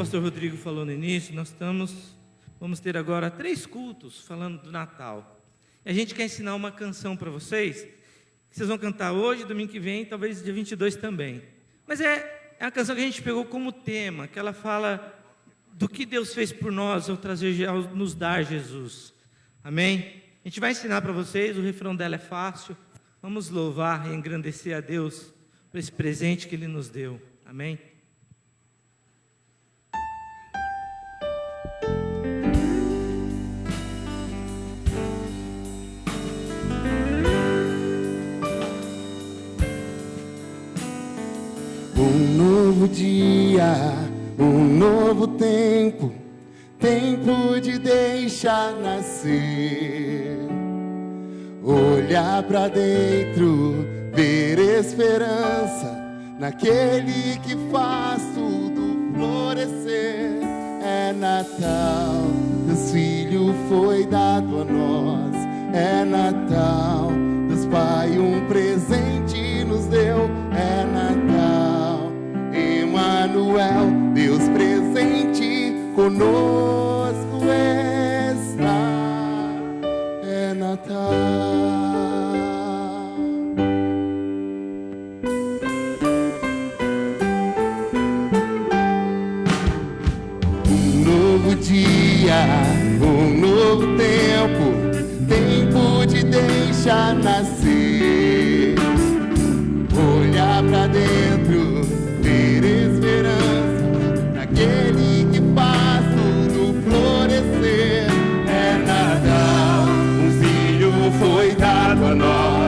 pastor Rodrigo falou no início, vamos ter agora 3 cultos falando do Natal. E a gente quer ensinar uma canção para vocês, que vocês vão cantar hoje, domingo que vem, talvez dia 22 também. Mas é uma canção que a gente pegou como tema, que ela fala do que Deus fez por nós ao nos dar Jesus. Amém? A gente vai ensinar para vocês, o refrão dela é fácil. Vamos louvar e engrandecer a Deus por esse presente que Ele nos deu. Amém? Um novo dia, um novo tempo, tempo de deixar nascer. Olhar pra dentro, ver esperança naquele que faz tudo florescer. É Natal, Deus Filho foi dado a nós. É Natal, Deus Pai um presente nos deu. É Natal, Emmanuel, Deus presente conosco está. É Natal. Um novo dia, um novo tempo, tempo de deixar nascer. Olhar pra dentro, ver esperança naquele que faz tudo florescer. É Natal, um filho foi dado a nós.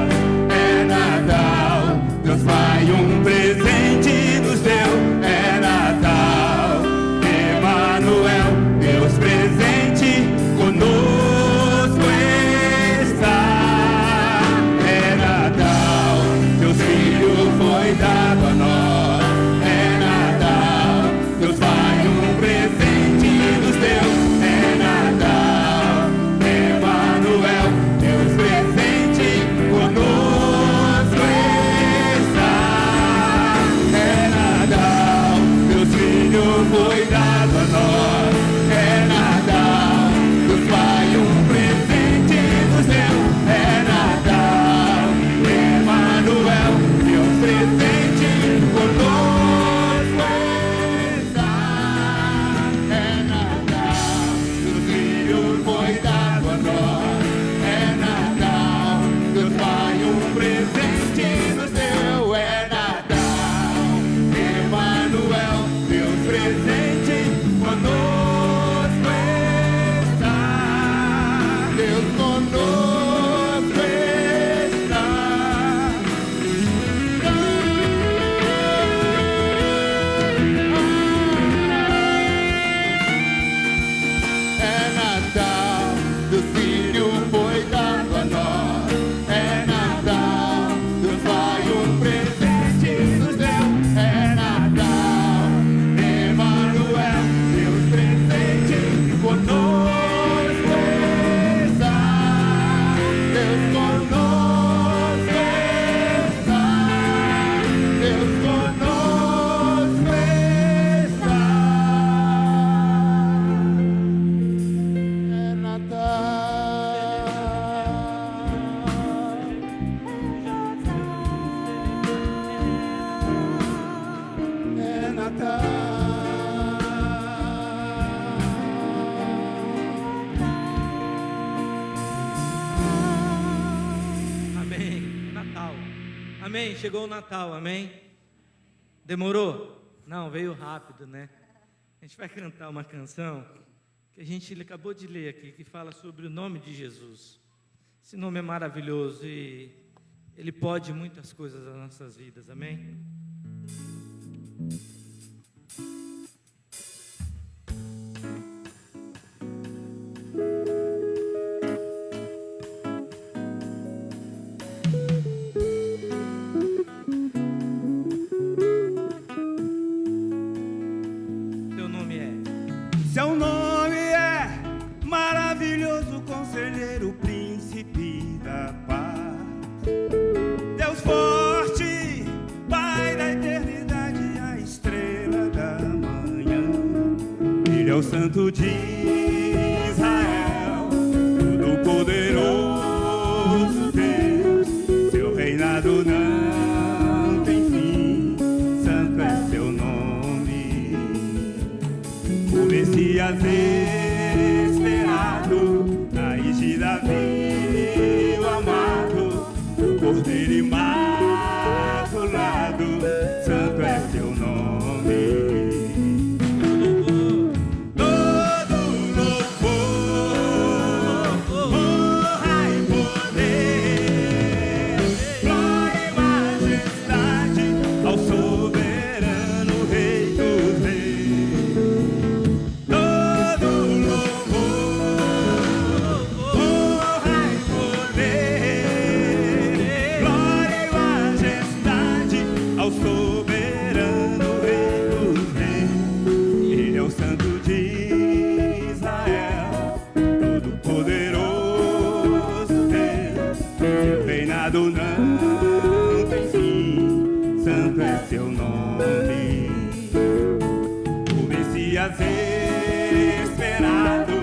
É Natal, Deus Pai um presente nos deu. É Natal, Emmanuel, Deus presente conosco está. É Natal, Deus Filho foi dado a nós. É Natal, Deus Pai um presente nos deu. É Natal, Emmanuel, Deus presente conosco está. É Natal, Deus Filho foi dado a nós. É Natal, Deus Pai um presente nos deu. É Natal, Emmanuel, Deus presente conosco está. É Natal, Deus Filho foi dado a nós. É Natal, Deus Pai um presente nos deu. É Natal, Emmanuel, Deus presente conosco está. Deus conosco está. É Natal, Deus Filho foi dado a nós. É Natal, Deus Pai um presente nos deu. É Natal, Emmanuel, Deus presente conosco está. Deus conosco está. Deus conosco está. É Natal. É Natal. Amém. Natal. Amém. Chegou o Natal, amém? Demorou? Não, veio rápido, né? A gente vai cantar uma canção que a gente acabou de ler aqui, que fala sobre o nome de Jesus. Esse nome é maravilhoso e ele pode muitas coisas nas nossas vidas, amém? Seu nome é Seu nome é maravilhoso, conselheiro, príncipe da paz. Deus forte, Pai o Santo de Israel, Todo-Poderoso Deus. Seu reinado não tem fim, santo é seu nome. O Messias esperado, raiz de Davi, o amado, o Cordeiro imaculado, santo é seu nome. Não tem fim, santo é seu nome. O Messias esperado,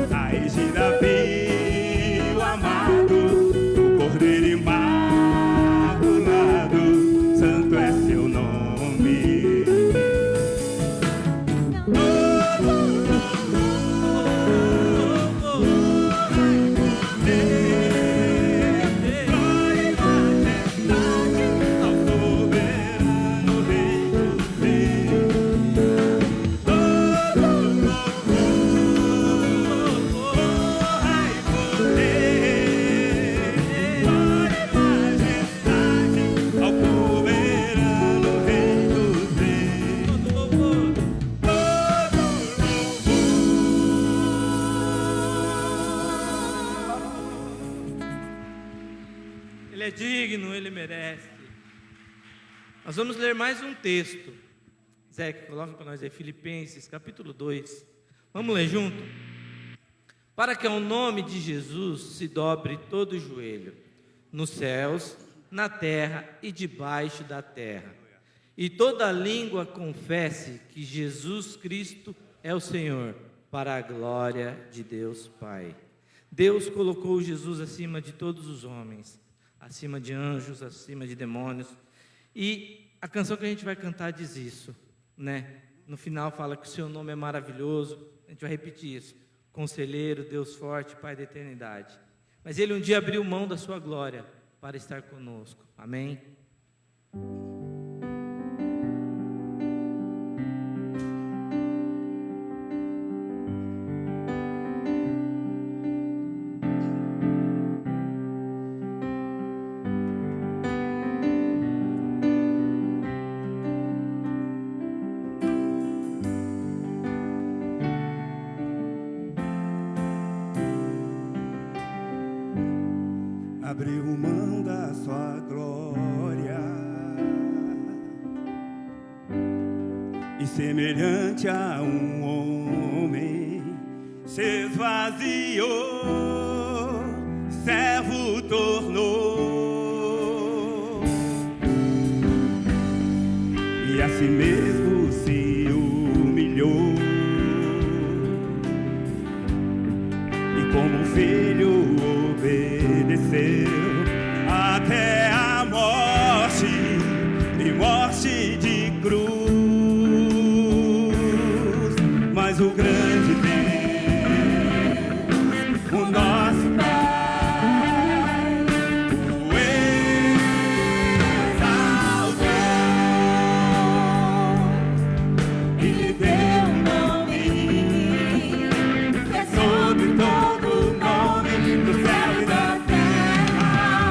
raiz de Davi, o amado, o Cordeiro imaculado, santo é seu nome. Ele é digno, Ele merece. Nós vamos ler mais um texto. Zé, coloca para nós aí, Filipenses, capítulo 2. Vamos ler junto? Para que ao nome de Jesus se dobre todo o joelho, nos céus, na terra e debaixo da terra, e toda língua confesse que Jesus Cristo é o Senhor, para a glória de Deus Pai. Deus colocou Jesus acima de todos os homens, acima de anjos, acima de demônios. E a canção que a gente vai cantar diz isso, né? No final fala que o seu nome é maravilhoso. A gente vai repetir isso: Conselheiro, Deus forte, Pai da eternidade. Mas Ele um dia abriu mão da sua glória para estar conosco. Amém? Abriu mão da sua glória e semelhante a um homem se esvaziou, servo tornou e a si mesmo se humilhou, e como um filho obedeceu até a morte, e morte de cruz. Mas o grande Deus, o nosso Pai, o exaltou e lhe deu um nome que é sobre todo nome, do céu e da terra.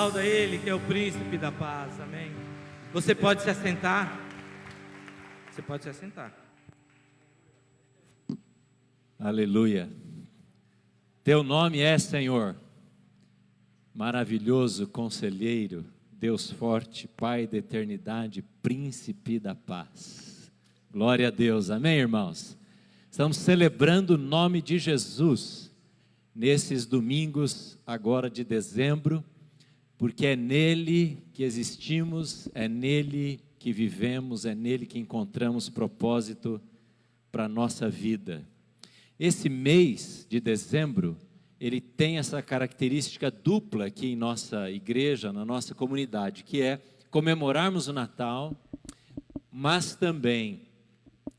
Aplauda Ele, que é o príncipe da paz, amém. Você pode se assentar. Você pode se assentar. Aleluia. Teu nome é, Senhor, maravilhoso conselheiro, Deus forte, Pai da eternidade, príncipe da paz. Glória a Deus, amém, irmãos? Estamos celebrando o nome de Jesus nesses domingos agora de dezembro, porque é nele que existimos, é nele que vivemos, é nele que encontramos propósito para a nossa vida. Esse mês de dezembro, ele tem essa característica dupla aqui em nossa igreja, na nossa comunidade, que é comemorarmos o Natal, mas também,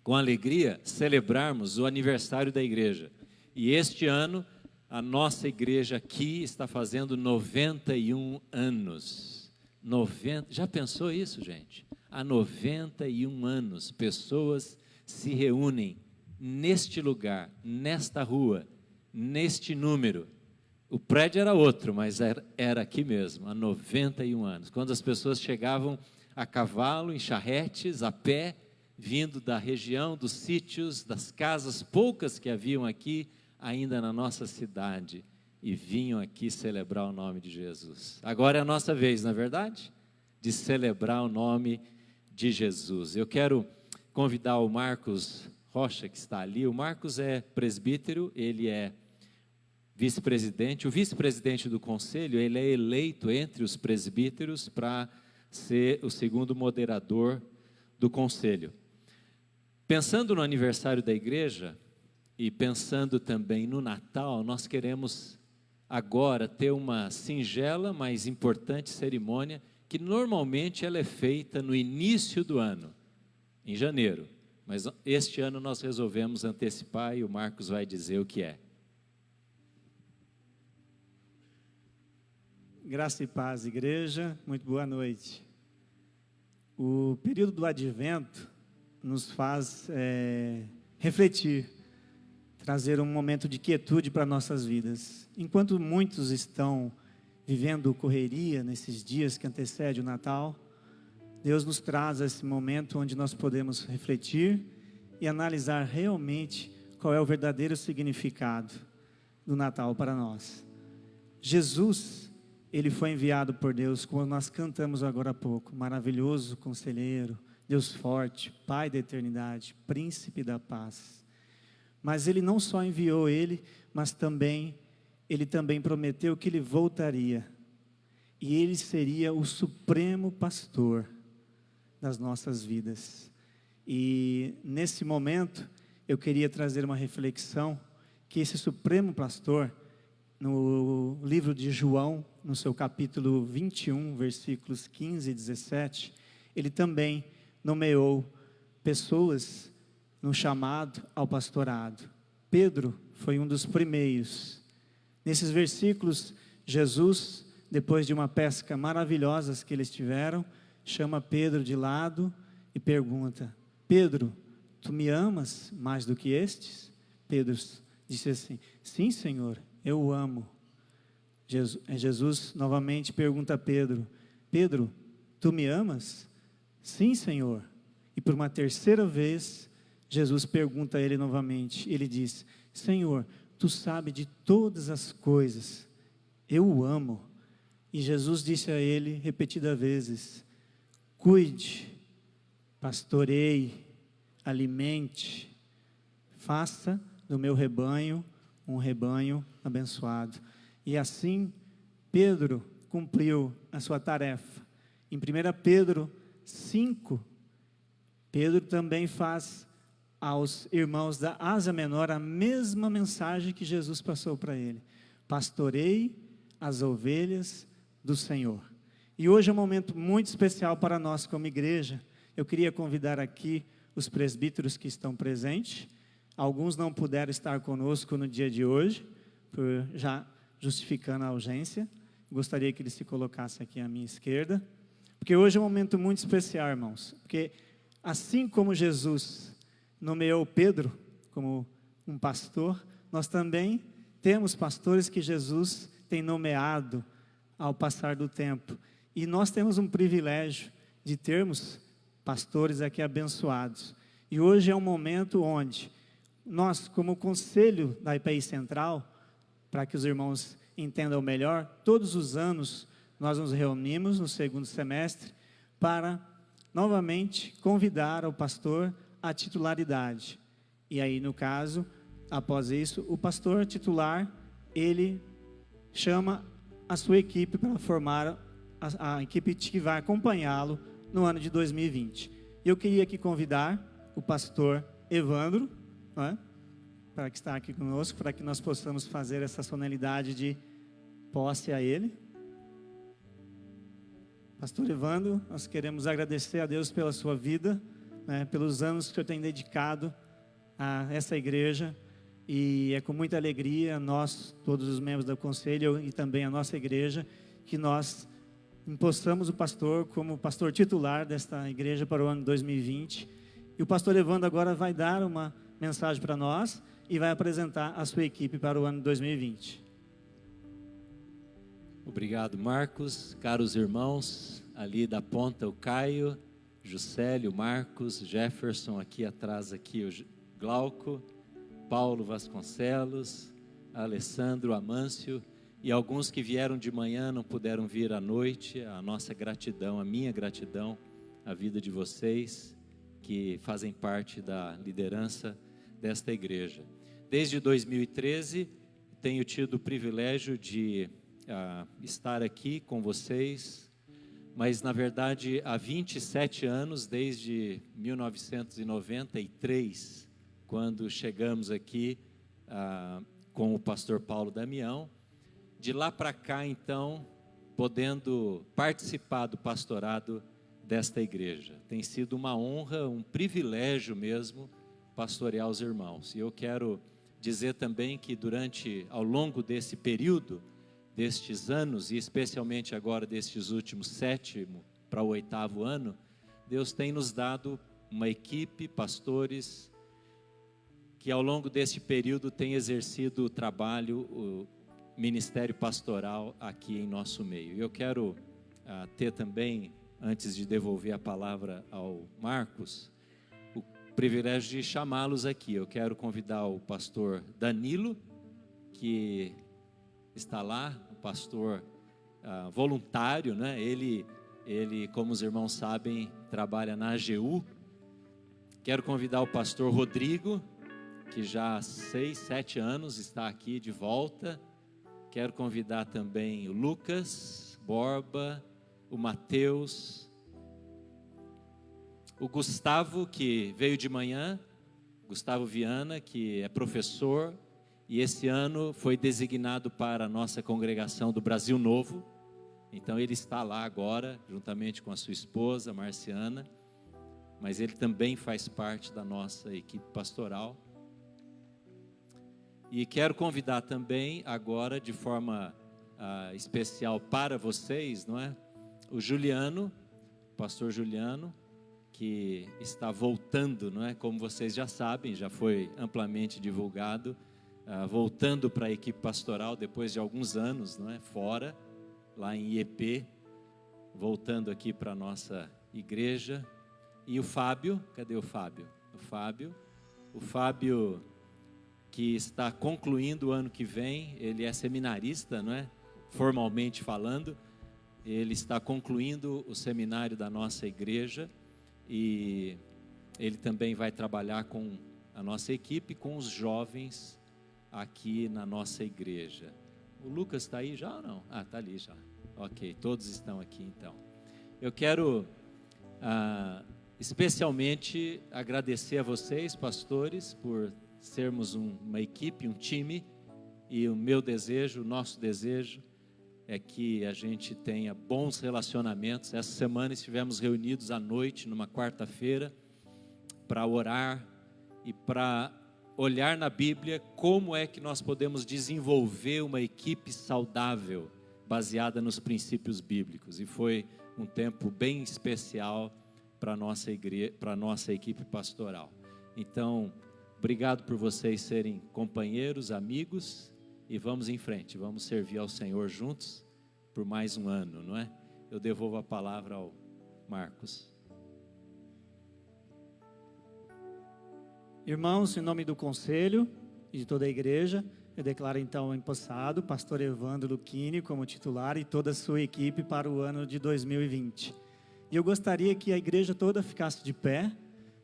com alegria, celebrarmos o aniversário da igreja. E este ano, a nossa igreja aqui está fazendo 91 anos. Já pensou isso, gente? Há 91 anos, pessoas se reúnem neste lugar, nesta rua, neste número. O prédio era outro, mas era aqui mesmo, há 91 anos. Quando as pessoas chegavam a cavalo, em charretes, a pé, vindo da região, dos sítios, das casas poucas que haviam aqui, ainda na nossa cidade, e vinham aqui celebrar o nome de Jesus. Agora é a nossa vez, não é verdade? De celebrar o nome de Jesus. Eu quero convidar o Marcos Rocha, que está ali. O Marcos é presbítero, ele é vice-presidente. O vice-presidente do conselho, ele é eleito entre os presbíteros para ser o segundo moderador do conselho. Pensando no aniversário da igreja e pensando também no Natal, nós queremos agora ter uma singela, mas importante cerimônia, que normalmente ela é feita no início do ano, em janeiro. Mas este ano nós resolvemos antecipar e o Marcos vai dizer o que é. Graça e paz, igreja, muito boa noite. O período do Advento nos faz refletir, trazer um momento de quietude para nossas vidas. Enquanto muitos estão vivendo correria nesses dias que antecedem o Natal, Deus nos traz esse momento onde nós podemos refletir e analisar realmente qual é o verdadeiro significado do Natal para nós. Jesus, ele foi enviado por Deus, como nós cantamos agora há pouco, maravilhoso conselheiro, Deus forte, Pai da eternidade, príncipe da paz. Mas ele não só enviou ele, mas ele também prometeu que ele voltaria. E ele seria o supremo pastor das nossas vidas. E nesse momento eu queria trazer uma reflexão que esse supremo pastor, no livro de João, no seu capítulo 21, versículos 15 e 17, ele também nomeou pessoas no chamado ao pastorado. Pedro foi um dos primeiros. Nesses versículos, Jesus, depois de uma pesca maravilhosa que eles tiveram, chama Pedro de lado e pergunta: Pedro, tu me amas mais do que estes? Pedro disse assim: sim, Senhor, eu o amo. Jesus novamente pergunta a Pedro: Pedro, tu me amas? Sim, Senhor. E por uma terceira vez, Jesus pergunta a ele novamente. Ele diz: Senhor, tu sabes de todas as coisas, eu o amo. E Jesus disse a ele repetidas vezes: cuide, pastoreie, alimente, faça do meu rebanho um rebanho abençoado. E assim Pedro cumpriu a sua tarefa. Em 1 Pedro 5, Pedro também faz aos irmãos da Ásia Menor a mesma mensagem que Jesus passou para ele: pastoreie as ovelhas do Senhor. E hoje é um momento muito especial para nós como igreja. Eu queria convidar aqui os presbíteros que estão presentes. Alguns não puderam estar conosco no dia de hoje, já justificando a ausência. Gostaria que eles se colocassem aqui à minha esquerda, porque hoje é um momento muito especial, irmãos. Porque assim como Jesus nomeou Pedro como um pastor, nós também temos pastores que Jesus tem nomeado ao passar do tempo. E nós temos um privilégio de termos pastores aqui abençoados. E hoje é um momento onde nós, como conselho da IPI Central, para que os irmãos entendam melhor, todos os anos nós nos reunimos no segundo semestre para novamente convidar o pastor à titularidade. E aí, no caso, após isso, o pastor titular, ele chama a sua equipe para formar a equipe que vai acompanhá-lo no ano de 2020. Eu queria aqui convidar o pastor Evandro, não é? Para que está aqui conosco, para que nós possamos fazer essa solenidade de posse a ele. Pastor Evandro, nós queremos agradecer a Deus pela sua vida, né, pelos anos que o senhor tem dedicado a essa igreja, e é com muita alegria, nós, todos os membros do conselho e também a nossa igreja, que nós empossamos o pastor como pastor titular desta igreja para o ano 2020. E o pastor Evandro agora vai dar uma mensagem para nós e vai apresentar a sua equipe para o ano 2020. Obrigado, Marcos. Caros irmãos, ali da ponta o Caio, Juscelio, Marcos, Jefferson, aqui atrás aqui o Glauco, Paulo Vasconcelos, Alessandro, Amâncio e alguns que vieram de manhã não puderam vir à noite. A nossa gratidão, a minha gratidão, a vida de vocês que fazem parte da liderança desta igreja. Desde 2013 tenho tido o privilégio de estar aqui com vocês, mas na verdade há 27 anos, desde 1993, quando chegamos aqui com o pastor Paulo Damião. De lá para cá, então, podendo participar do pastorado desta igreja. Tem sido uma honra, um privilégio mesmo, pastorear os irmãos. E eu quero dizer também que ao longo desse período, destes anos, e especialmente agora destes últimos 7º para o 8º ano, Deus tem nos dado uma equipe, pastores, que ao longo deste período tem exercido o trabalho, o ministério pastoral aqui em nosso meio. Eu quero ter também, antes de devolver a palavra ao Marcos, o privilégio de chamá-los aqui. Eu quero convidar o pastor Danilo, que está lá, o pastor voluntário, né? Ele, como os irmãos sabem, trabalha na AGU. Quero convidar o pastor Rodrigo, que já há 6, 7 anos está aqui de volta. Quero convidar também o Lucas Borba, o Mateus, o Gustavo, que veio de manhã, Gustavo Viana, que é professor, e esse ano foi designado para a nossa congregação do Brasil Novo. Então ele está lá agora, juntamente com a sua esposa, Marciana, mas ele também faz parte da nossa equipe pastoral. E quero convidar também agora, de forma especial para vocês, não é? O Juliano, o pastor Juliano, que está voltando, não é? Como vocês já sabem, já foi amplamente divulgado, voltando para a equipe pastoral depois de alguns anos, não é? Fora, lá em IEP, voltando aqui para a nossa igreja. E o Fábio, cadê o Fábio? O Fábio que está concluindo o ano que vem, ele é seminarista, não é? Formalmente falando, ele está concluindo o seminário da nossa igreja e ele também vai trabalhar com a nossa equipe, com os jovens aqui na nossa igreja. O Lucas está aí já ou não? Está ali já. Ok, todos estão aqui então. Eu quero especialmente agradecer a vocês, pastores, por sermos uma equipe, um time, e o meu desejo, o nosso desejo é que a gente tenha bons relacionamentos. Essa semana estivemos reunidos à noite, numa quarta-feira, para orar e para olhar na Bíblia como é que nós podemos desenvolver uma equipe saudável, baseada nos princípios bíblicos. E foi um tempo bem especial para a nossa igreja, para a nossa equipe pastoral. Então, obrigado por vocês serem companheiros, amigos, e vamos em frente, vamos servir ao Senhor juntos, por mais um ano, não é? Eu devolvo a palavra ao Marcos. Irmãos, em nome do conselho e de toda a igreja, eu declaro então empossado pastor Evandro Lucchini como titular e toda a sua equipe para o ano de 2020. E eu gostaria que a igreja toda ficasse de pé,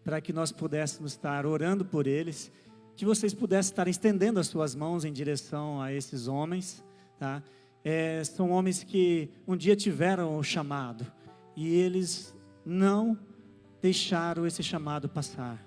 para que nós pudéssemos estar orando por eles, que vocês pudessem estar estendendo as suas mãos em direção a esses homens, tá? São homens que um dia tiveram o chamado, e eles não deixaram esse chamado passar.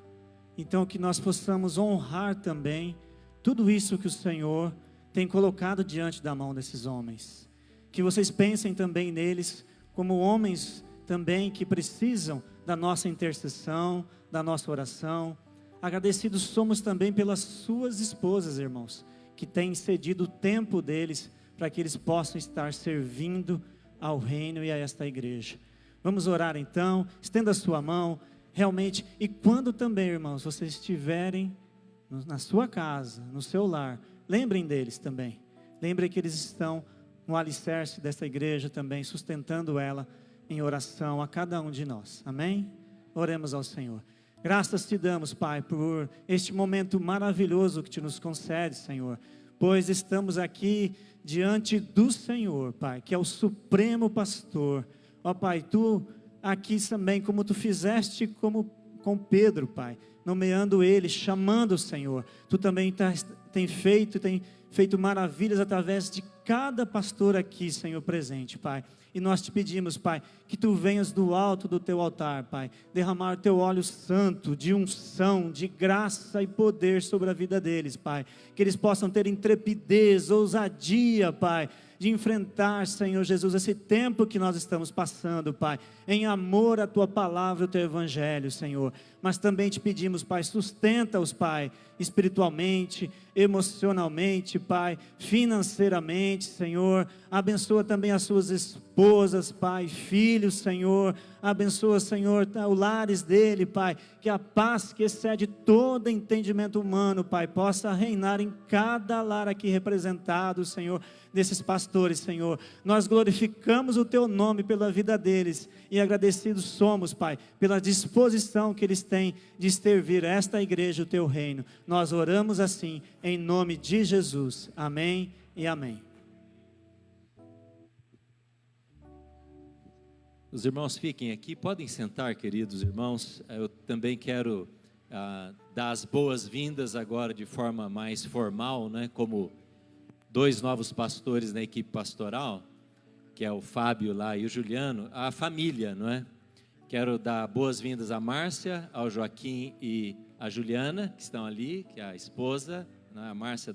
Então que nós possamos honrar também tudo isso que o Senhor tem colocado diante da mão desses homens. Que vocês pensem também neles como homens também que precisam da nossa intercessão, da nossa oração. Agradecidos somos também pelas suas esposas, irmãos, que têm cedido o tempo deles para que eles possam estar servindo ao reino e a esta igreja. Vamos orar então, estenda a sua mão, realmente, e quando também, irmãos, vocês estiverem na sua casa, no seu lar, lembrem deles também. Lembrem que eles estão no alicerce desta igreja também, sustentando ela em oração a cada um de nós. Amém? Oremos ao Senhor. Graças te damos, Pai, por este momento maravilhoso que te nos concede, Senhor, pois estamos aqui diante do Senhor, Pai, que é o supremo pastor. Ó Pai, tu aqui também, como tu fizeste com Pedro, Pai, nomeando ele, chamando o Senhor, tu também tem feito maravilhas através de cada pastor aqui, Senhor, presente, Pai. E nós te pedimos, Pai, que tu venhas do alto do teu altar, Pai, derramar o teu óleo santo, de unção, de graça e poder sobre a vida deles, Pai. Que eles possam ter intrepidez, ousadia, Pai, de enfrentar, Senhor Jesus, esse tempo que nós estamos passando, Pai, em amor à tua palavra, o teu evangelho, Senhor. Mas também te pedimos, Pai, sustenta-os, Pai, espiritualmente, emocionalmente, Pai, financeiramente, Senhor. Abençoa também as suas esposas, Pai, filhos, Senhor. Abençoa, Senhor, os lares dele, Pai, que a paz que excede todo entendimento humano, Pai, possa reinar em cada lar aqui representado, Senhor, desses pastores, Senhor. Nós glorificamos o teu nome pela vida deles e agradecidos somos, Pai, pela disposição que eles têm de servir esta igreja, o teu reino. Nós oramos assim, em nome de Jesus. Amém e amém. Os irmãos fiquem aqui, podem sentar, queridos irmãos. Eu também quero dar as boas-vindas agora de forma mais formal, né? Como 2 novos pastores na equipe pastoral, que é o Fábio lá e o Juliano, a família, não é? Quero dar boas-vindas a Márcia, ao Joaquim e a Juliana, que estão ali, que é a esposa, né? A Márcia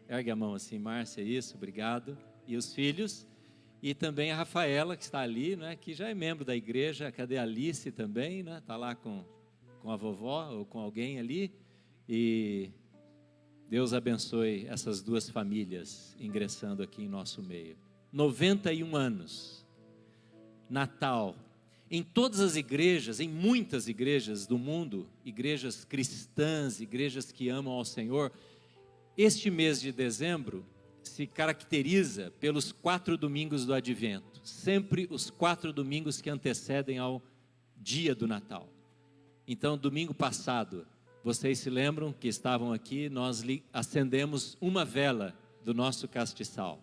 ergue a mão assim, Márcia, isso, obrigado, e os filhos. E também a Rafaela, que está ali, né, que já é membro da igreja. Cadê a Alice também, né? Está lá com a vovó ou com alguém ali. E Deus abençoe essas 2 famílias ingressando aqui em nosso meio. 91 anos, Natal. Em todas as igrejas, em muitas igrejas do mundo, igrejas cristãs, igrejas que amam ao Senhor, este mês de dezembro se caracteriza pelos 4 domingos do Advento, sempre os 4 domingos que antecedem ao dia do Natal. Então, domingo passado, vocês se lembram que estavam aqui, nós acendemos uma vela do nosso castiçal.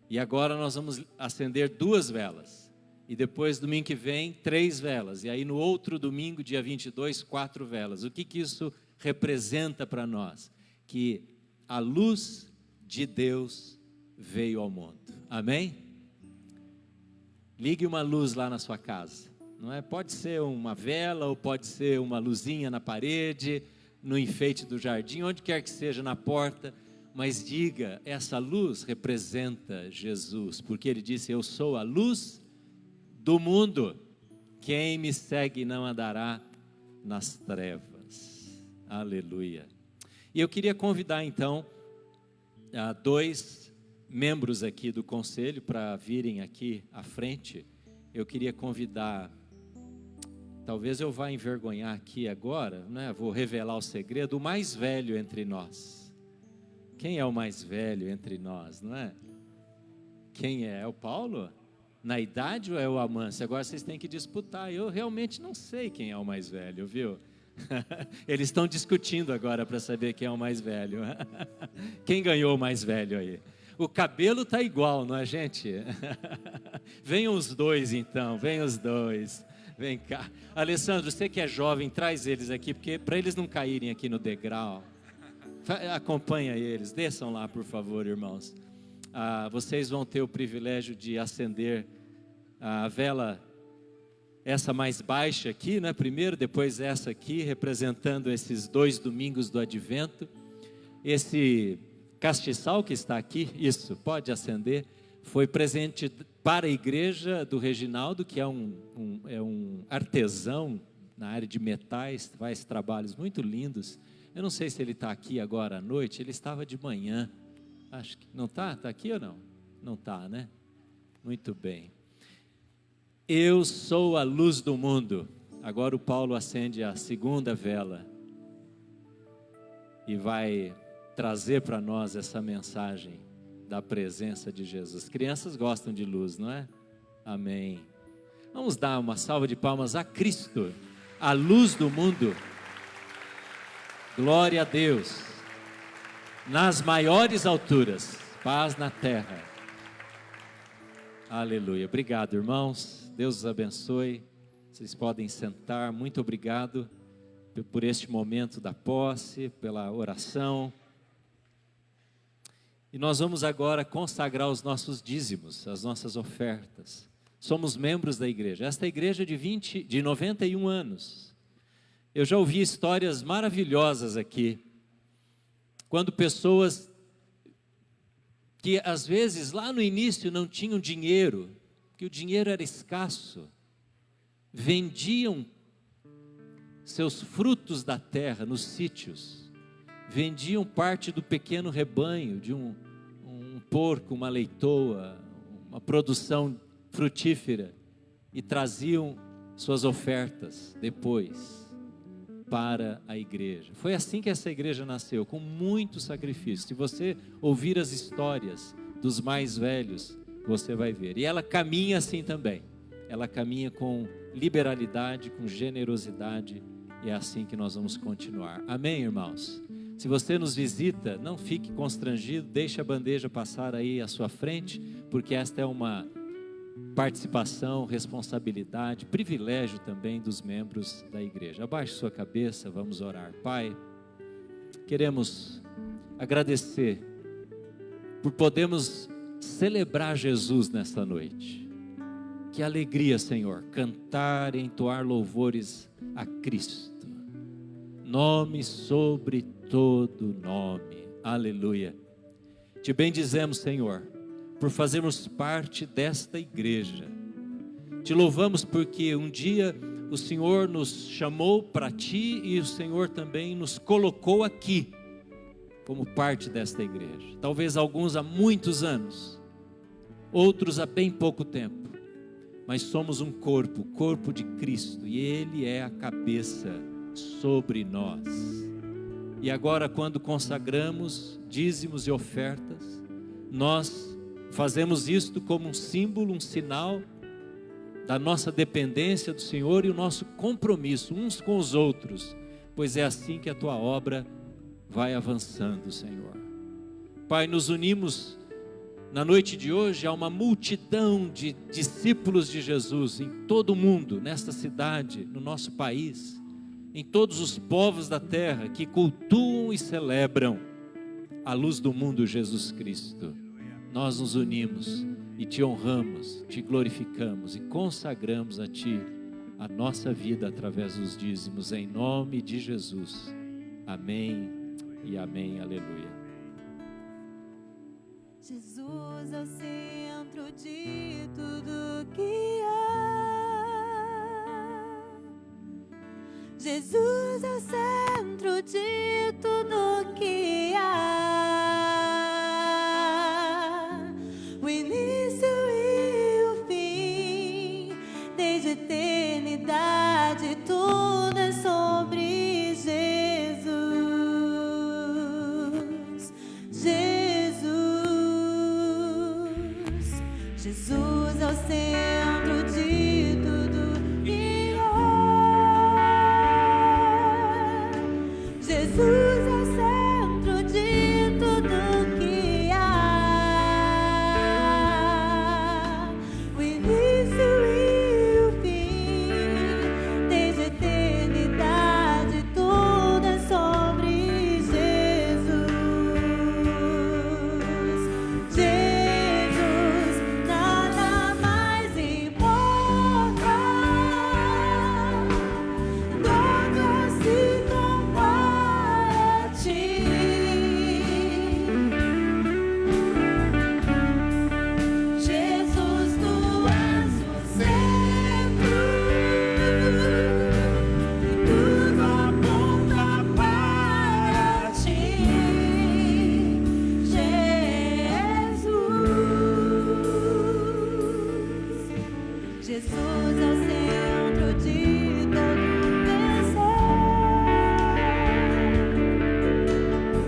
E agora nós vamos acender 2 velas. E depois, domingo que vem, 3 velas. E aí no outro domingo, dia 22, 4 velas. O que isso representa para nós? Que a luz de Deus veio ao mundo. Amém? Ligue uma luz lá na sua casa, não é? Pode ser uma vela ou pode ser uma luzinha na parede, no enfeite do jardim, onde quer que seja, na porta, mas diga, essa luz representa Jesus, porque ele disse, eu sou a luz do mundo, quem me segue não andará nas trevas. Aleluia. E eu queria convidar então 2 membros aqui do conselho para virem aqui à frente. Eu queria convidar, talvez eu vá envergonhar aqui agora, né? Vou revelar o segredo, o mais velho entre nós. Quem é o mais velho entre nós, não é? Quem é? É o Paulo? Na idade ou é o Amâncio? Agora vocês têm que disputar. Eu realmente não sei quem é o mais velho, viu? Eles estão discutindo agora para saber quem é o mais velho. Quem ganhou o mais velho aí? O cabelo tá igual, não é, gente? Venham os dois então, venham os dois. Vem cá. Alessandro, você que é jovem, traz eles aqui, porque para eles não caírem aqui no degrau. Acompanha eles, desçam lá, por favor, irmãos. Vocês vão ter o privilégio de acender a vela, essa mais baixa aqui, né? Primeiro, depois essa aqui, representando esses 2 domingos do Advento. Esse castiçal que está aqui, isso, pode acender, foi presente para a igreja do Reginaldo, que é um artesão na área de metais, faz trabalhos muito lindos. Eu não sei se ele está aqui agora à noite, ele estava de manhã, acho que não está? Está aqui ou não? Não está, né? Muito bem. Eu sou a luz do mundo. Agora o Paulo acende a segunda vela e vai trazer para nós essa mensagem da presença de Jesus. Crianças gostam de luz, não é? Amém. Vamos dar uma salva de palmas a Cristo, a luz do mundo. Glória a Deus. Nas maiores alturas, paz na terra. Aleluia. Obrigado, irmãos. Deus os abençoe. Vocês podem sentar. Muito obrigado por este momento da posse, pela oração. E nós vamos agora consagrar os nossos dízimos, as nossas ofertas. Somos membros da igreja. Esta igreja de 91 anos. Eu já ouvi histórias maravilhosas aqui. Quando pessoas que às vezes lá no início não tinham dinheiro, que o dinheiro era escasso, vendiam seus frutos da terra nos sítios, vendiam parte do pequeno rebanho, de um porco, uma leitoa, uma produção frutífera, e traziam suas ofertas depois para a igreja. Foi assim que essa igreja nasceu, com muito sacrifício. Se você ouvir as histórias dos mais velhos, você vai ver. E ela caminha assim também. Ela caminha com liberalidade, com generosidade, e é assim que nós vamos continuar. Amém, irmãos? Se você nos visita, não fique constrangido, deixe a bandeja passar aí à sua frente, porque esta é uma participação, responsabilidade, privilégio também dos membros da igreja. Abaixe sua cabeça, vamos orar. Pai, queremos agradecer por podermos celebrar Jesus nesta noite. Que alegria, Senhor, cantar e entoar louvores a Cristo. Nome sobre todo nome. Aleluia. Te bendizemos, Senhor, por fazermos parte desta igreja. Te louvamos porque um dia o Senhor nos chamou para Ti e o Senhor também nos colocou aqui como parte desta igreja. Talvez alguns há muitos anos, outros há bem pouco tempo, mas somos um corpo, o corpo de Cristo, e Ele é a cabeça sobre nós. E agora, quando consagramos dízimos e ofertas, nós fazemos isto como um símbolo, um sinal da nossa dependência do Senhor e o nosso compromisso uns com os outros, pois é assim que a Tua obra vai avançando, Senhor. Pai, nos unimos na noite de hoje a uma multidão de discípulos de Jesus em todo o mundo, nesta cidade, no nosso país, em todos os povos da terra que cultuam e celebram a luz do mundo, Jesus Cristo. Nós nos unimos e Te honramos, Te glorificamos e consagramos a Ti a nossa vida através dos dízimos, em nome de Jesus. Amém e amém, aleluia. Jesus é o centro de tudo que há. Jesus é o centro de tudo que há. O início e o fim, desde a eternidade, tudo é sobre Jesus. Jesus. Jesus é o centro de todo meu ser.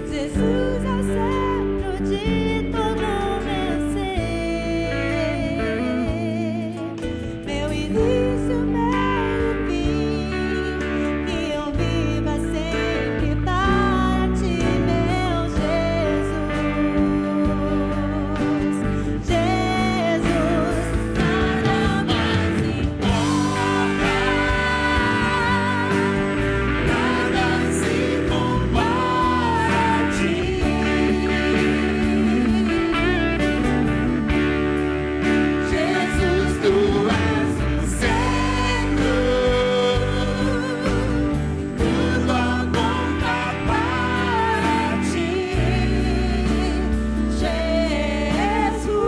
Jesus é o centro de todo meu ser. Meu início, meio e fim, que eu viva sempre para ti, meu Jesus. Jesus, nada mais importa, nada se compara a ti. Jesus, tu és o centro, tudo aponta para ti. Jesus,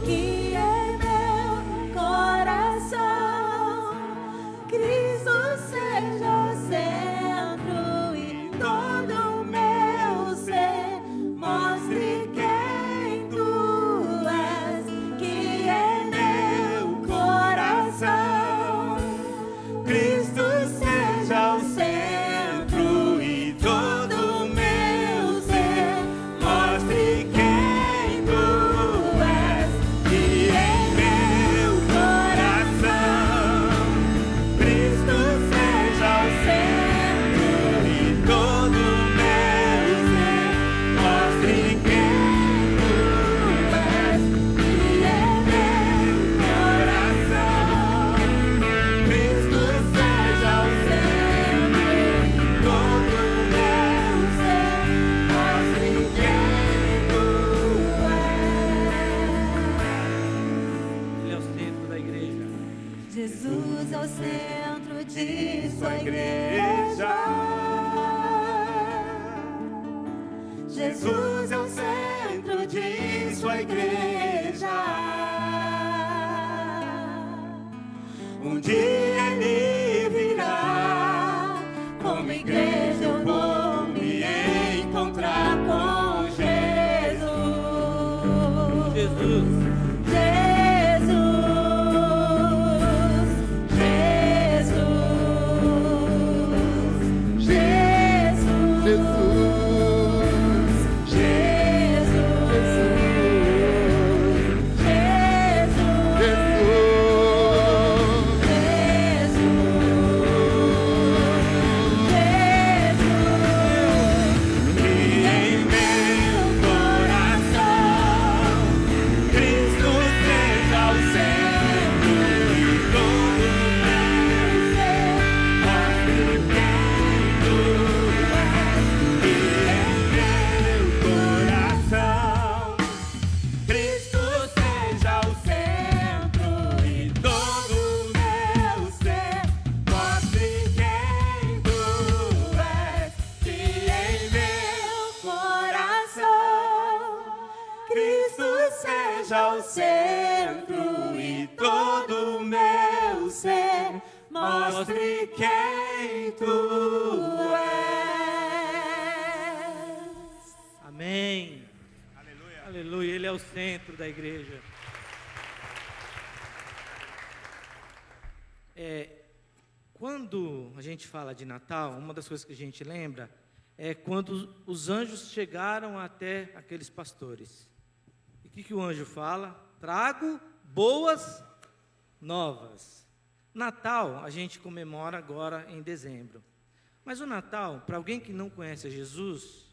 que em meu coração Cristo seja o centro e todo o meu ser mostre quem tu és. Que em meu coração Cristo seja o centro e todo o meu ser mostre quem tu és. Que em meu coração Cristo seja o centro e todo o meu ser mostre quem tu és. Que em meu coração Cristo seja o centro e todo o meu ser mostre quem tu és. Ele é o centro da igreja. Jesus é o centro de sua igreja. Jesus é o centro de sua igreja. Um dia ele virá, como igreja eu vou me encontrar com Jesus. Jesus, Em meu coração Cristo seja o centro e todo o meu ser mostre quem tu és. Que em meu coração Cristo seja o centro e todo o meu ser mostre quem tu és. Que em meu coração Cristo seja o centro e todo o meu ser mostre quem tu és. amém. Aleluia, ele é o centro da igreja. Quando a gente fala de Natal, uma das coisas que a gente lembra é quando os anjos chegaram até aqueles pastores. E o que o anjo fala? Trago boas novas. Natal a gente comemora agora em dezembro. Mas o Natal, para alguém que não conhece a Jesus,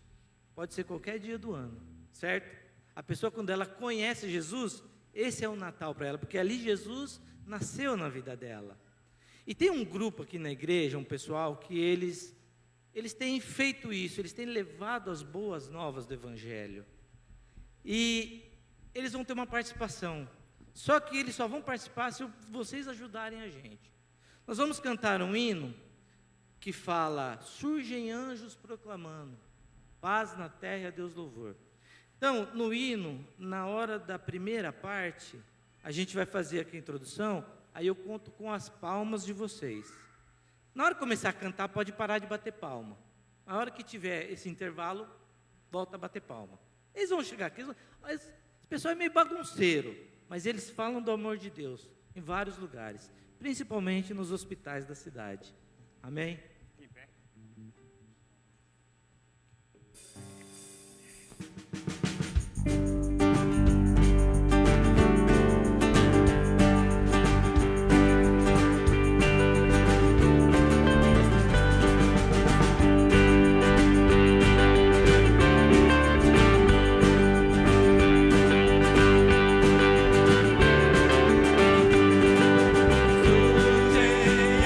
pode ser qualquer dia do ano, certo? A pessoa, quando ela conhece Jesus, esse é o Natal para ela, porque ali Jesus nasceu na vida dela. E tem um grupo aqui na igreja, um pessoal, que eles têm feito isso, eles têm levado as boas novas do Evangelho. E eles vão ter uma participação. Só que eles só vão participar se vocês ajudarem a gente. Nós vamos cantar um hino que fala: surgem anjos proclamando, paz na terra e a Deus louvor. Então, no hino, na hora da primeira parte, a gente vai fazer aqui a introdução, aí eu conto com as palmas de vocês. Na hora que começar a cantar, pode parar de bater palma. Na hora que tiver esse intervalo, volta a bater palma. Eles vão chegar aqui, esse pessoal é meio bagunceiro. mas eles falam do amor de Deus em vários lugares, principalmente nos hospitais da cidade. Amém?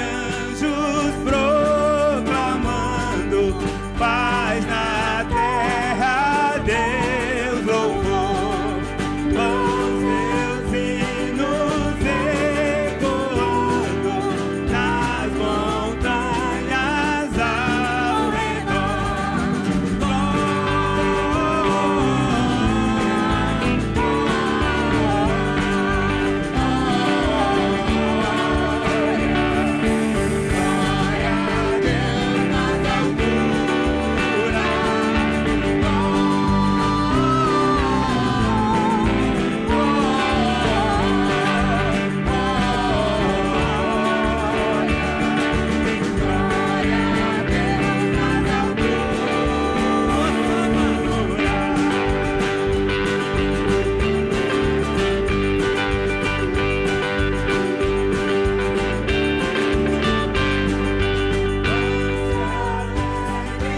Anjos proclamando paz na terra, Deus louvor, com seus hinos ecoando nas montanhas ao redor.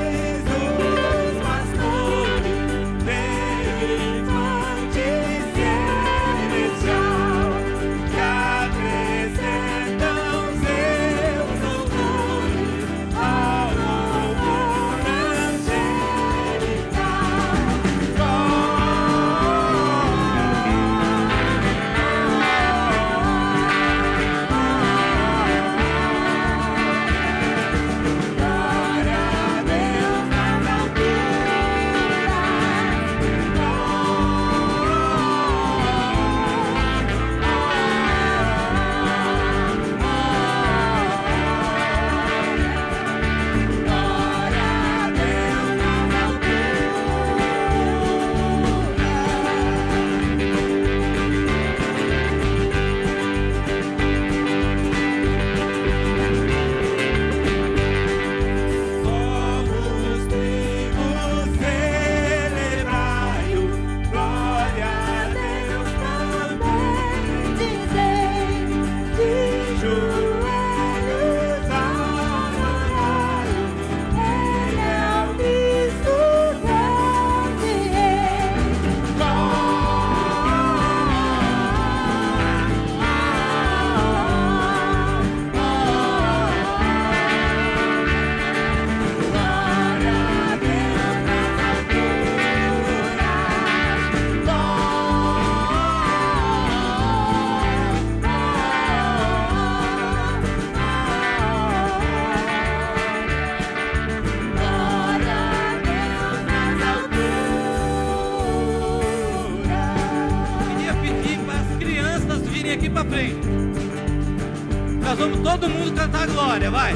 Jesus, pastores, bem-vindos celestial, que acrescentam seus louvores ao louvor povos, tribos, celebrai-o, glória a Deus também. Dizei, De joelhos adorai-o, Ele é o Cristo grande Rei. Queria pedir para as crianças virem aqui para frente. Nós vamos todo mundo cantar glória, vai.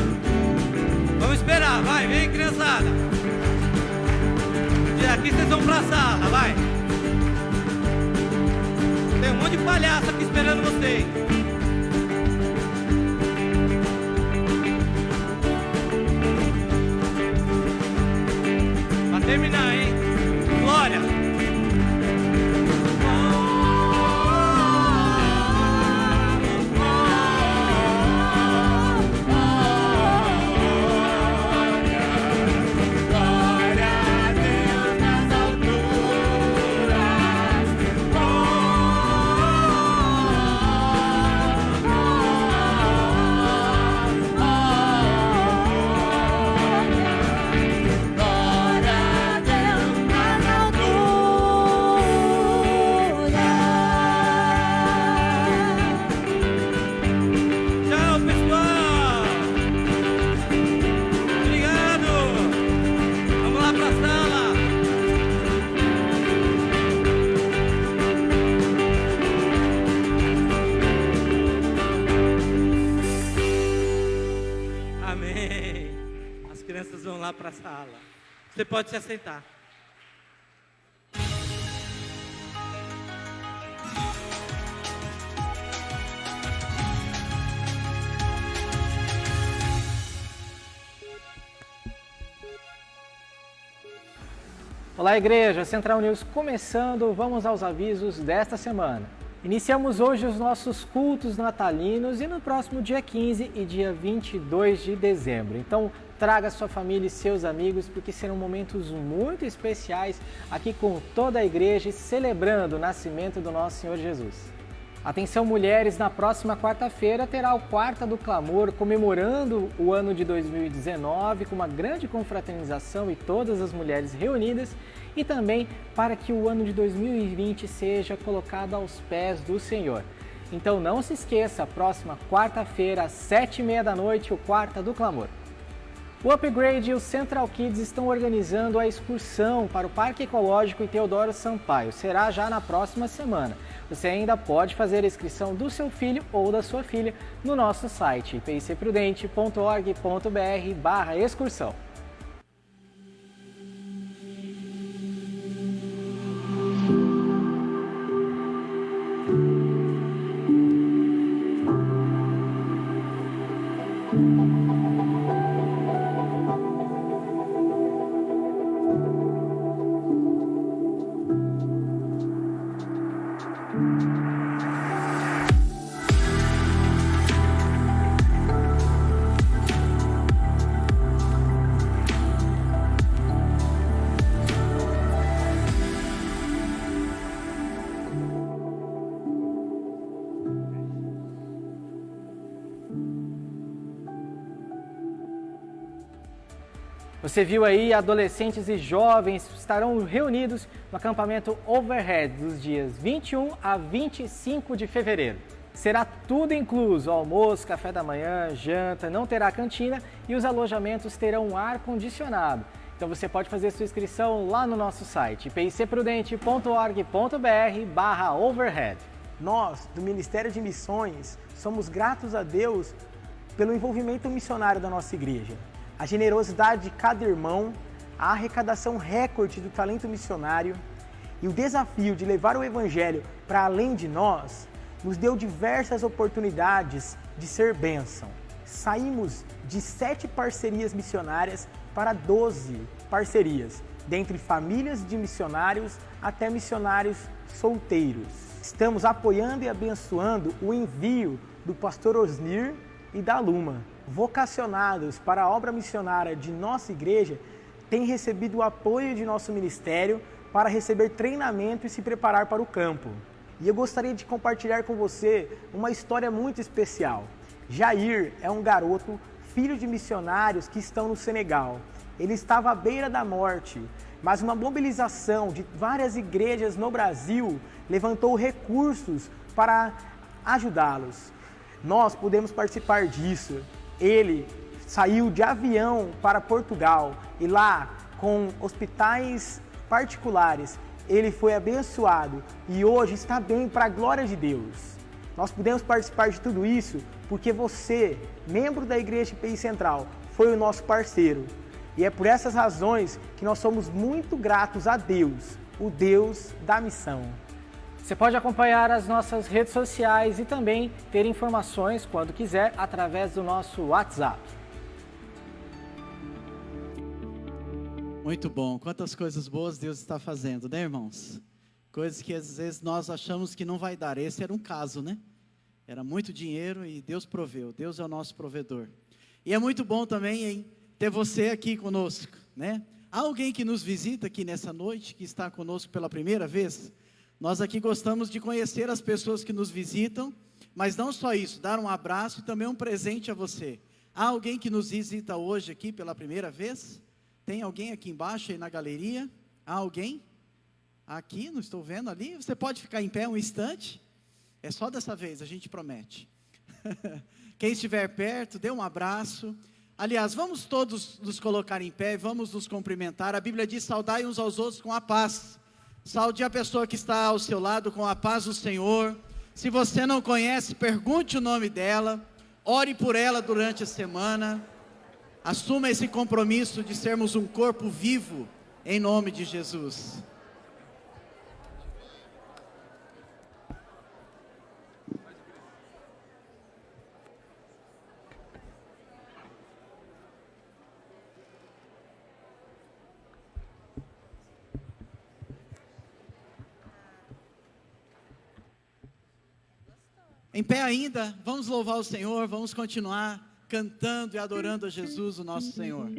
Vamos esperar, vai, vem criançada. E aqui vocês vão para a sala, vai. Tem um monte de palhaço aqui esperando vocês. Para terminar, hein? Glória. glória a Deus nas alturas, glória a Deus nas Tchau, pessoal. Obrigado. Vamos lá para a sala. Amém. As crianças vão lá para a sala. Você pode se assentar. Olá, igreja, Central News começando, vamos aos avisos desta semana. Iniciamos hoje os nossos cultos natalinos e no próximo dia 15 e dia 22 de dezembro. Então, traga sua família e seus amigos, porque serão momentos muito especiais aqui com toda a igreja, celebrando o nascimento do nosso Senhor Jesus. Atenção, mulheres, na próxima quarta-feira terá o Quarta do Clamor, comemorando o ano de 2019 com uma grande confraternização e todas as mulheres reunidas, e também para que o ano de 2020 seja colocado aos pés do Senhor. Então não se esqueça, próxima quarta-feira, às 7h30 da noite, o Quarta do Clamor. O Upgrade e o Central Kids estão organizando a excursão para o Parque Ecológico e Teodoro Sampaio. Será já na próxima semana. Você ainda pode fazer a inscrição do seu filho ou da sua filha no nosso site ipicprudente.org.br/excursão. Você viu aí, adolescentes e jovens estarão reunidos no acampamento Overhead dos dias 21 a 25 de fevereiro. Será tudo incluso, almoço, café da manhã, janta, não terá cantina e os alojamentos terão ar-condicionado. Então você pode fazer sua inscrição lá no nosso site, ipicprudente.org.br/overhead. Nós, do Ministério de Missões, somos gratos a Deus pelo envolvimento missionário da nossa igreja. A generosidade de cada irmão, a arrecadação recorde do talento missionário e o desafio de levar o Evangelho para além de nós, nos deu diversas oportunidades de ser bênção. Saímos de 7 parcerias missionárias para 12 parcerias, dentre famílias de missionários até missionários solteiros. Estamos apoiando e abençoando o envio do pastor Osnir e da Luma, vocacionados para a obra missionária de nossa igreja, têm recebido o apoio de nosso ministério para receber treinamento e se preparar para o campo. E eu gostaria de compartilhar com você uma história muito especial. Jair é um garoto, filho de missionários que estão no Senegal. Ele estava à beira da morte, mas uma mobilização de várias igrejas no Brasil levantou recursos para ajudá-los. Nós podemos participar disso. Ele saiu de avião para Portugal e lá, com hospitais particulares, ele foi abençoado e hoje está bem para a glória de Deus. Nós podemos participar de tudo isso porque você, membro da Igreja IPI Central, foi o nosso parceiro. E é por essas razões que nós somos muito gratos a Deus, o Deus da missão. Você pode acompanhar as nossas redes sociais e também ter informações, quando quiser, através do nosso WhatsApp. Muito bom. Quantas coisas boas Deus está fazendo, né, irmãos? Coisas que às vezes nós achamos que não vai dar. Esse era um caso, né? Era muito dinheiro e Deus proveu. Deus é o nosso provedor. E é muito bom também, hein, ter você aqui conosco, né? Há alguém que nos visita aqui nessa noite, que está conosco pela primeira vez? Nós aqui gostamos de conhecer as pessoas que nos visitam, mas não só isso, dar um abraço e também um presente a você. Há alguém que nos visita hoje aqui pela primeira vez? Tem alguém aqui embaixo, aí na galeria? Há alguém? Aqui, não estou vendo ali? Você pode ficar em pé um instante? É só dessa vez, a gente promete. Quem estiver perto, dê um abraço. Aliás, vamos todos nos colocar em pé, vamos nos cumprimentar. A Bíblia diz: saudai uns aos outros com a paz. Saúde a pessoa que está ao seu lado com a paz do Senhor. Se você não conhece, pergunte o nome dela. Ore por ela durante a semana. Assuma esse compromisso de sermos um corpo vivo, em nome de Jesus. Em pé ainda, vamos louvar o Senhor, vamos continuar cantando e adorando a Jesus, o nosso Senhor.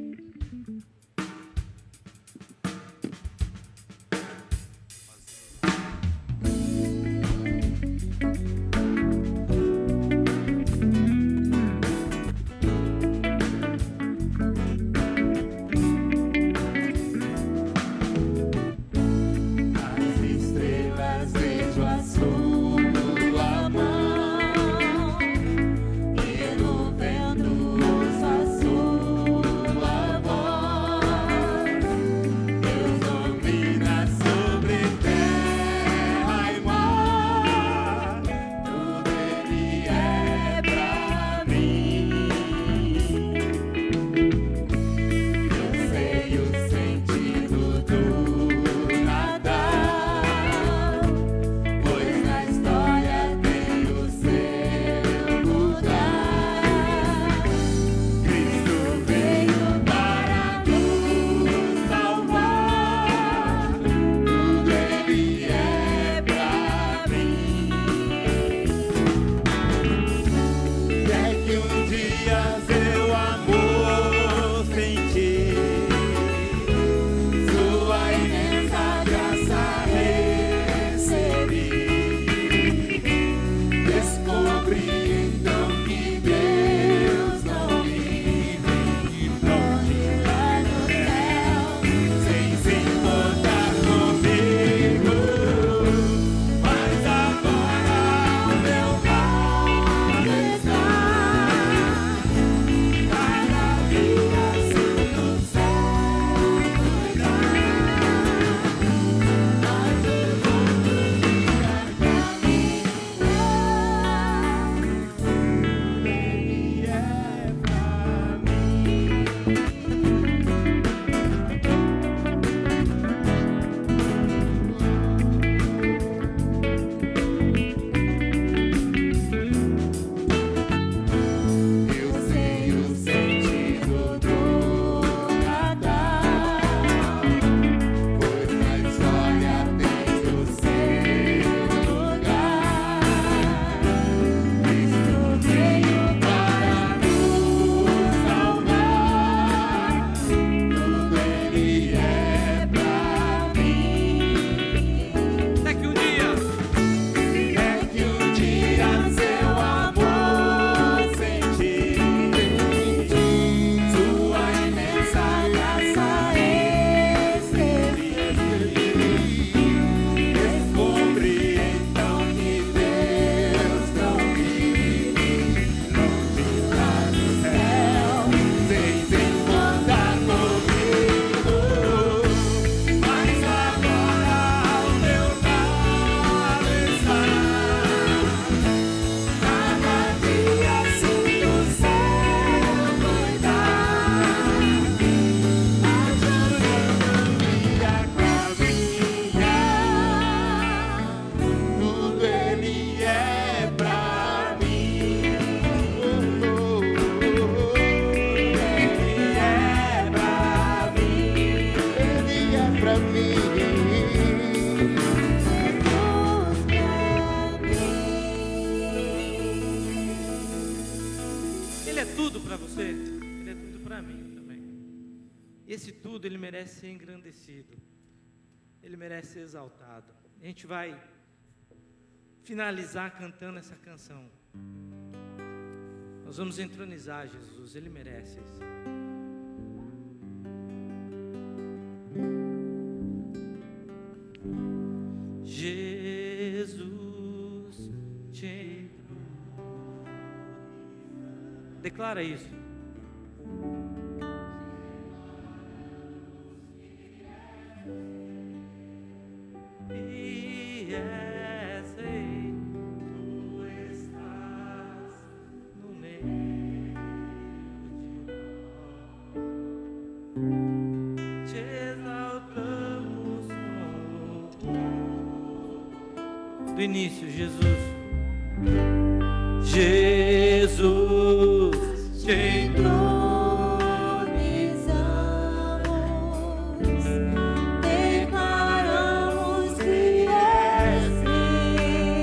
Esse tudo, Ele merece ser engrandecido. Ele merece ser exaltado. A gente vai finalizar cantando essa canção. Nós vamos entronizar Jesus, Ele merece isso. Jesus te entroniza. Declara isso. Do início, Jesus. Jesus te entronizamos, declaramos que és Rei.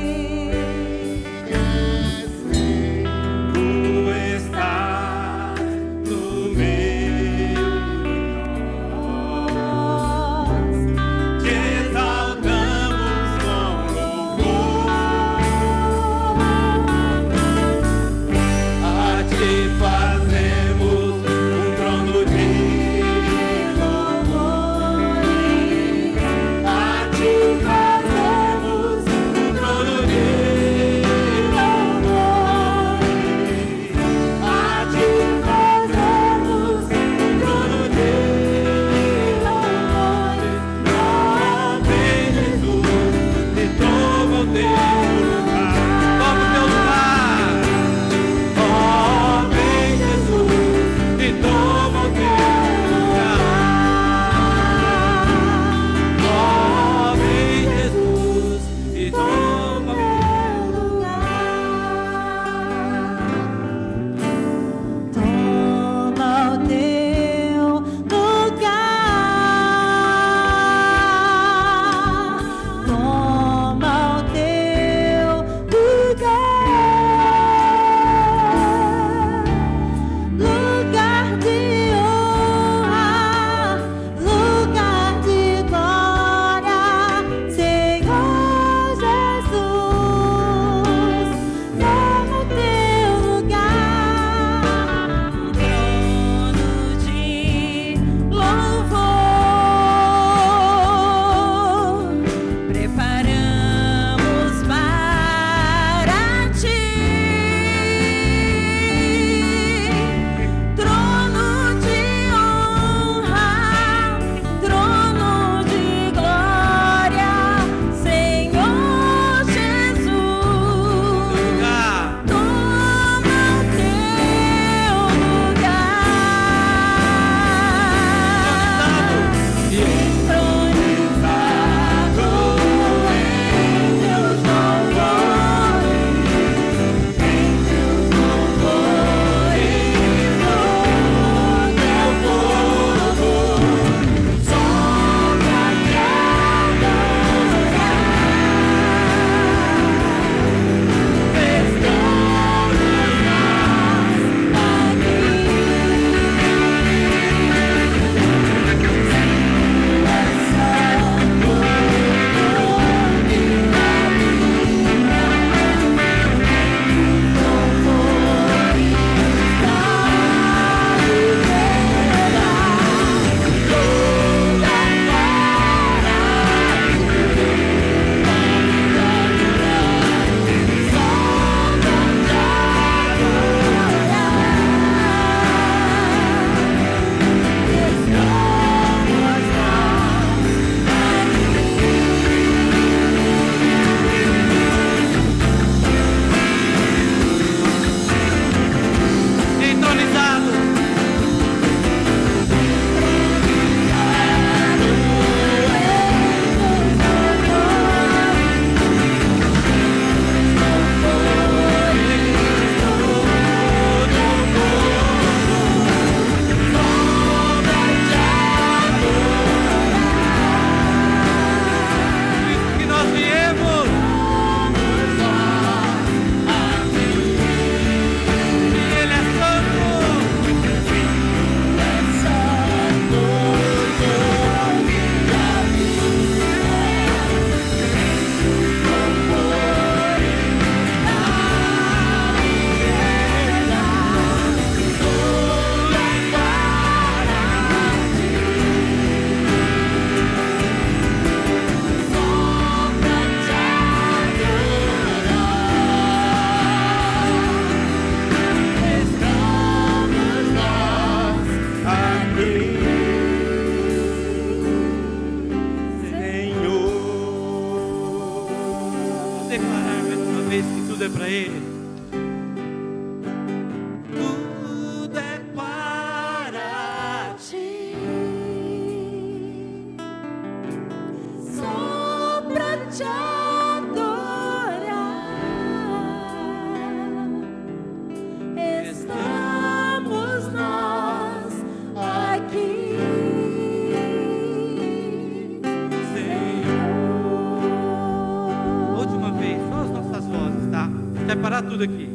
tudo aqui.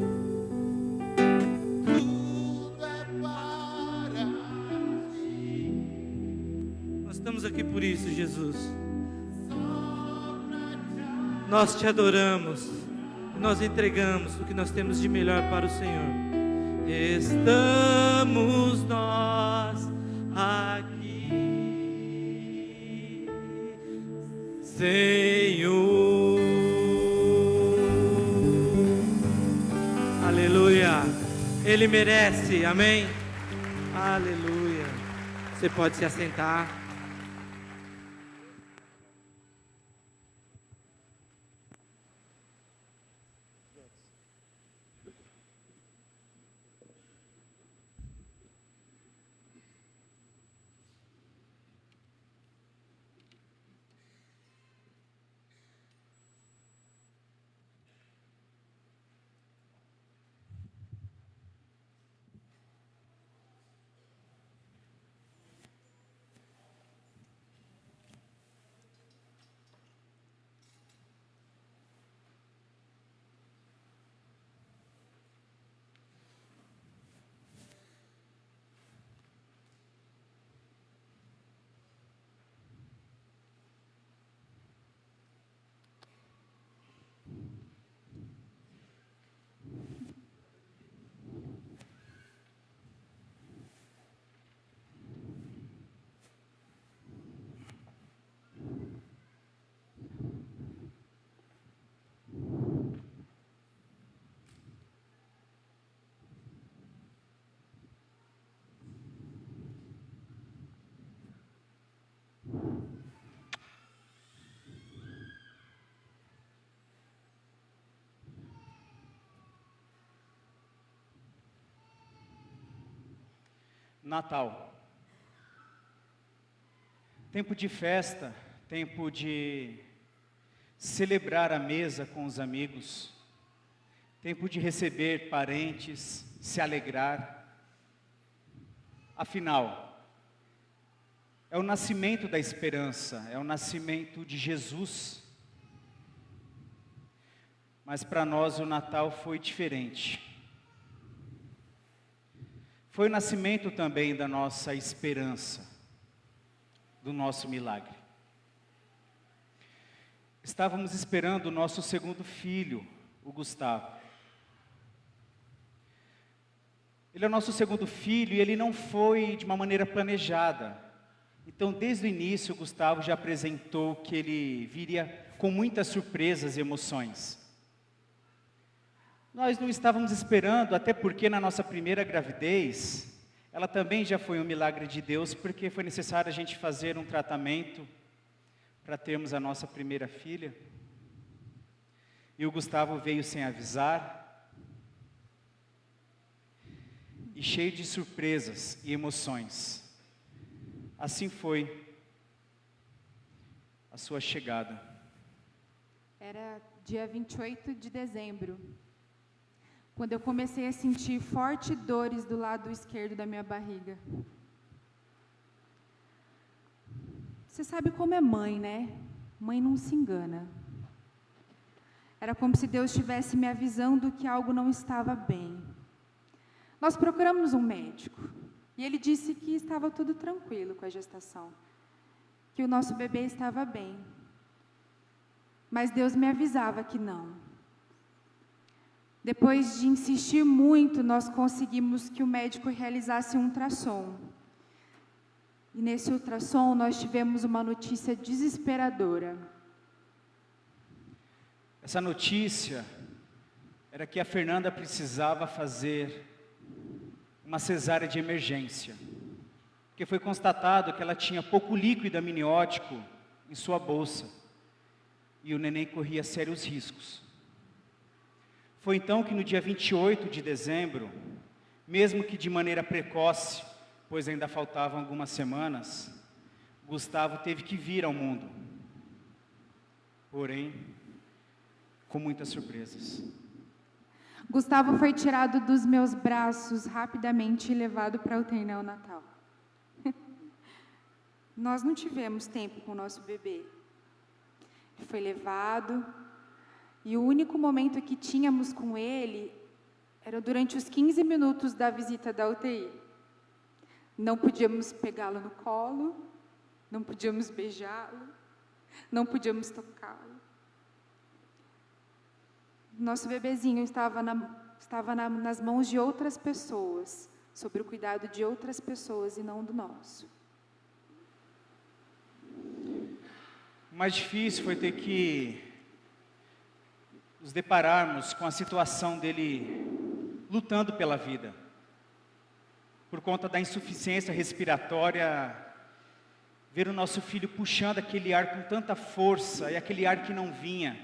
Tudo é para Nós estamos aqui por isso, Jesus. Nós te adoramos. Nós entregamos o que nós temos de melhor para o Senhor. Estamos nós aqui, Senhor. Aleluia. Ele merece, amém? Aleluia. Você pode se assentar. Natal. Tempo de festa, tempo de celebrar a mesa com os amigos, tempo de receber parentes, se alegrar. Afinal, é o nascimento da esperança, é o nascimento de Jesus. Mas para nós o Natal foi diferente. Foi o nascimento também da nossa esperança, do nosso milagre. Estávamos esperando o nosso segundo filho, o Gustavo. Ele é o nosso segundo filho e ele não foi de uma maneira planejada. Então, desde o início, o Gustavo já apresentou que ele viria com muitas surpresas e emoções. Nós não estávamos esperando, até porque na nossa primeira gravidez, ela também já foi um milagre de Deus, porque foi necessário a gente fazer um tratamento para termos a nossa primeira filha. E o Gustavo veio sem avisar, e cheio de surpresas e emoções. Assim foi a sua chegada. Era dia 28 de dezembro. Quando eu comecei a sentir fortes dores do lado esquerdo da minha barriga. Você sabe como é mãe, né? Mãe não se engana. Era como se Deus estivesse me avisando que algo não estava bem. Nós procuramos um médico e ele disse que estava tudo tranquilo com a gestação, que o nosso bebê estava bem. Mas Deus me avisava que não. Depois de insistir muito, nós conseguimos que o médico realizasse um ultrassom. E nesse ultrassom nós tivemos uma notícia desesperadora. Essa notícia era que a Fernanda precisava fazer uma cesárea de emergência, porque foi constatado que ela tinha pouco líquido amniótico em sua bolsa e o neném corria sérios riscos. Foi então que no dia 28 de dezembro, mesmo que de maneira precoce, pois ainda faltavam algumas semanas, Gustavo teve que vir ao mundo. Porém, com muitas surpresas. Gustavo foi tirado dos meus braços rapidamente e levado para o UTI neonatal. Nós não tivemos tempo com o nosso bebê. Ele foi levado E o único momento que tínhamos com ele era durante os 15 minutos da visita da UTI. Não podíamos pegá-lo no colo, não podíamos beijá-lo, não podíamos tocá-lo. Nosso bebezinho estava nas mãos de outras pessoas, sob o cuidado de outras pessoas e não do nosso. O mais difícil foi ter que nos depararmos com a situação dele lutando pela vida. Por conta da insuficiência respiratória, ver o nosso filho puxando aquele ar com tanta força, e aquele ar que não vinha,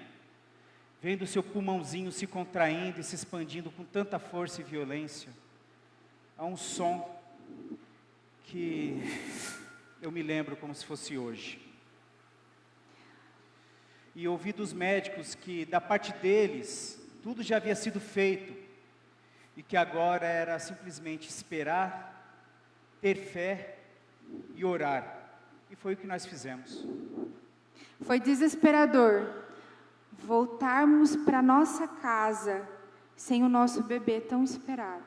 vendo o seu pulmãozinho se contraindo e se expandindo com tanta força e violência. Há um som que eu me lembro como se fosse hoje. E ouvi dos médicos que, da parte deles, tudo já havia sido feito, e que agora era simplesmente esperar, ter fé e orar. E foi o que nós fizemos. Foi desesperador voltarmos para nossa casa sem o nosso bebê tão esperado.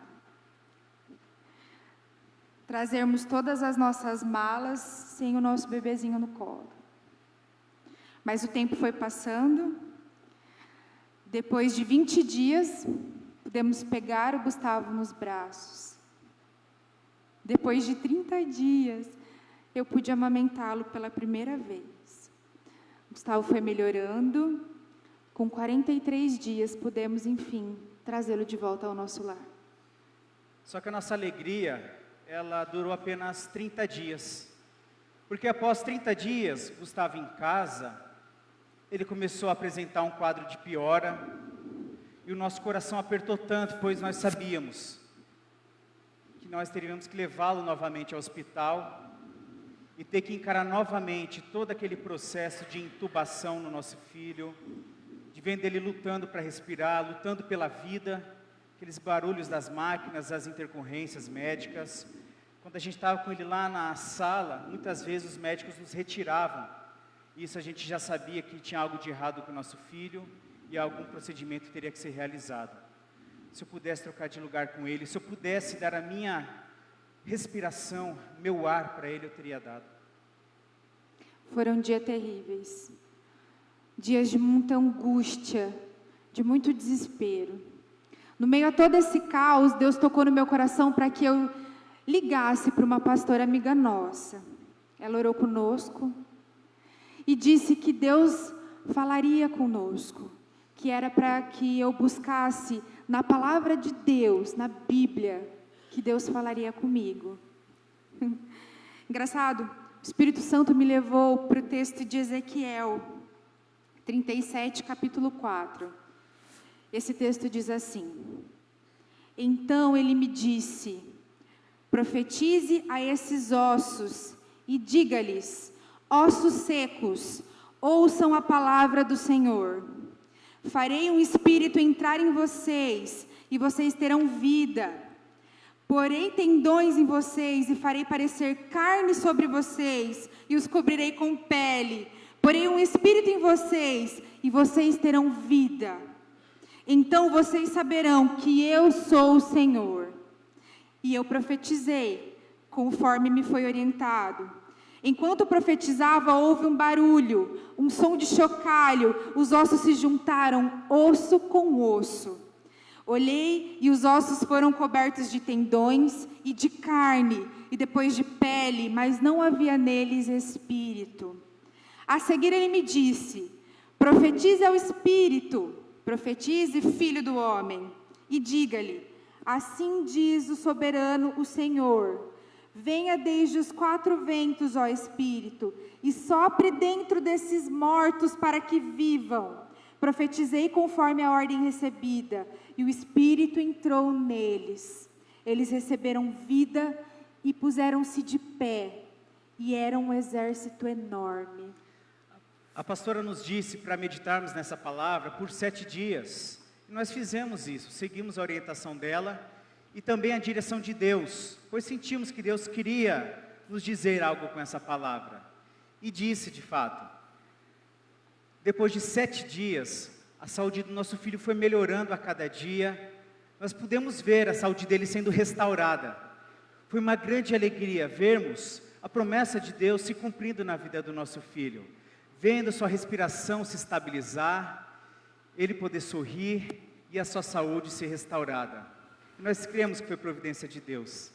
Trazermos todas as nossas malas sem o nosso bebezinho no colo. Mas o tempo foi passando. Depois de 20 dias, pudemos pegar o Gustavo nos braços. Depois de 30 dias, eu pude amamentá-lo pela primeira vez. O Gustavo foi melhorando. Com 43 dias, pudemos, enfim, trazê-lo de volta ao nosso lar. Só que a nossa alegria, ela durou apenas 30 dias. Porque após 30 dias, Gustavo em casa, ele começou a apresentar um quadro de piora, e o nosso coração apertou tanto, pois nós sabíamos que nós teríamos que levá-lo novamente ao hospital, e ter que encarar novamente todo aquele processo de intubação no nosso filho, de vendo ele lutando para respirar, lutando pela vida, aqueles barulhos das máquinas, as intercorrências médicas. Quando a gente estava com ele lá na sala, muitas vezes os médicos nos retiravam. Isso a gente já sabia que tinha algo de errado com o nosso filho e algum procedimento teria que ser realizado. Se eu pudesse trocar de lugar com ele, se eu pudesse dar a minha respiração, meu ar para ele, eu teria dado. Foram dias terríveis. Dias de muita angústia, de muito desespero. No meio a todo esse caos, Deus tocou no meu coração para que eu ligasse para uma pastora amiga nossa. Ela orou conosco e disse que Deus falaria conosco, que era para que eu buscasse na palavra de Deus, na Bíblia, que Deus falaria comigo. Engraçado, o Espírito Santo me levou para o texto de Ezequiel 37, capítulo 4. Esse texto diz assim: Então ele me disse, profetize a esses ossos e diga-lhes, ossos secos, ouçam a palavra do Senhor. Farei um espírito entrar em vocês, e vocês terão vida. Porei tendões em vocês, e farei parecer carne sobre vocês, e os cobrirei com pele. Porei um espírito em vocês, e vocês terão vida. Então vocês saberão que eu sou o Senhor. E eu profetizei, conforme me foi orientado. Enquanto profetizava, houve um barulho, um som de chocalho, os ossos se juntaram, osso com osso. Olhei e os ossos foram cobertos de tendões e de carne, e depois de pele, mas não havia neles espírito. A seguir ele me disse, profetize ao espírito, profetize, filho do homem, e diga-lhe, assim diz o soberano, o Senhor, venha desde os 4 ventos, ó Espírito, e sopre dentro desses mortos para que vivam. Profetizei conforme a ordem recebida, e o Espírito entrou neles. Eles receberam vida e puseram-se de pé, e era um exército enorme. A pastora nos disse para meditarmos nessa palavra por 7 dias. E nós fizemos isso, seguimos a orientação dela e também a direção de Deus, pois sentimos que Deus queria nos dizer algo com essa palavra. E disse de fato. Depois de 7 dias, A saúde do nosso filho foi melhorando a cada dia. Nós pudemos ver a saúde dele sendo restaurada. Foi uma grande alegria vermos a promessa de Deus se cumprindo na vida do nosso filho. Vendo sua respiração se estabilizar, ele poder sorrir e a sua saúde ser restaurada. E nós cremos que foi providência de Deus.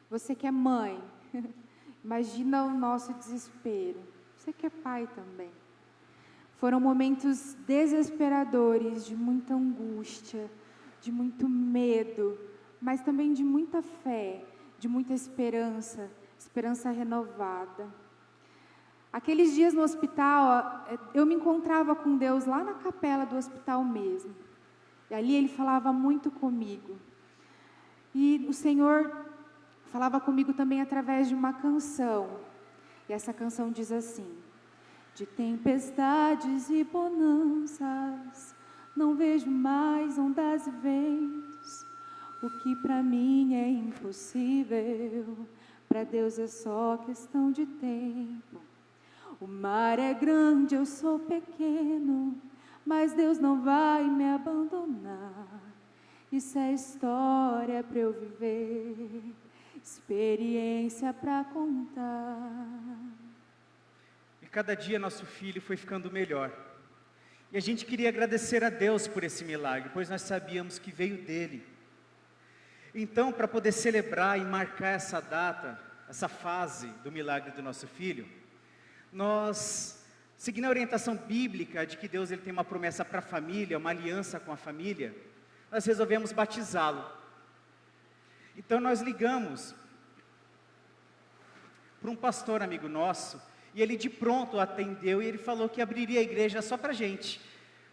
Você que é mãe, imagina o nosso desespero. Você que é pai também. Foram momentos desesperadores, de muita angústia, de muito medo, mas também de muita fé, de muita esperança, esperança renovada. Aqueles dias no hospital, eu me encontrava com Deus lá na capela do hospital mesmo. E ali Ele falava muito comigo. E o Senhor falava comigo também através de uma canção. E essa canção diz assim: de tempestades e bonanças, não vejo mais ondas e ventos. O que para mim é impossível, para Deus é só questão de tempo. O mar é grande, eu sou pequeno, mas Deus não vai me abandonar. Isso é história para eu viver, experiência para contar. E cada dia nosso filho foi ficando melhor. E a gente queria agradecer a Deus por esse milagre, pois nós sabíamos que veio dele. Então, para poder celebrar e marcar essa data, essa fase do milagre do nosso filho, nós, seguindo a orientação bíblica de que Deus ele tem uma promessa para a família, uma aliança com a família, nós resolvemos batizá-lo. Então nós ligamos para um pastor amigo nosso, e ele de pronto atendeu, e ele falou que abriria a igreja só para a gente,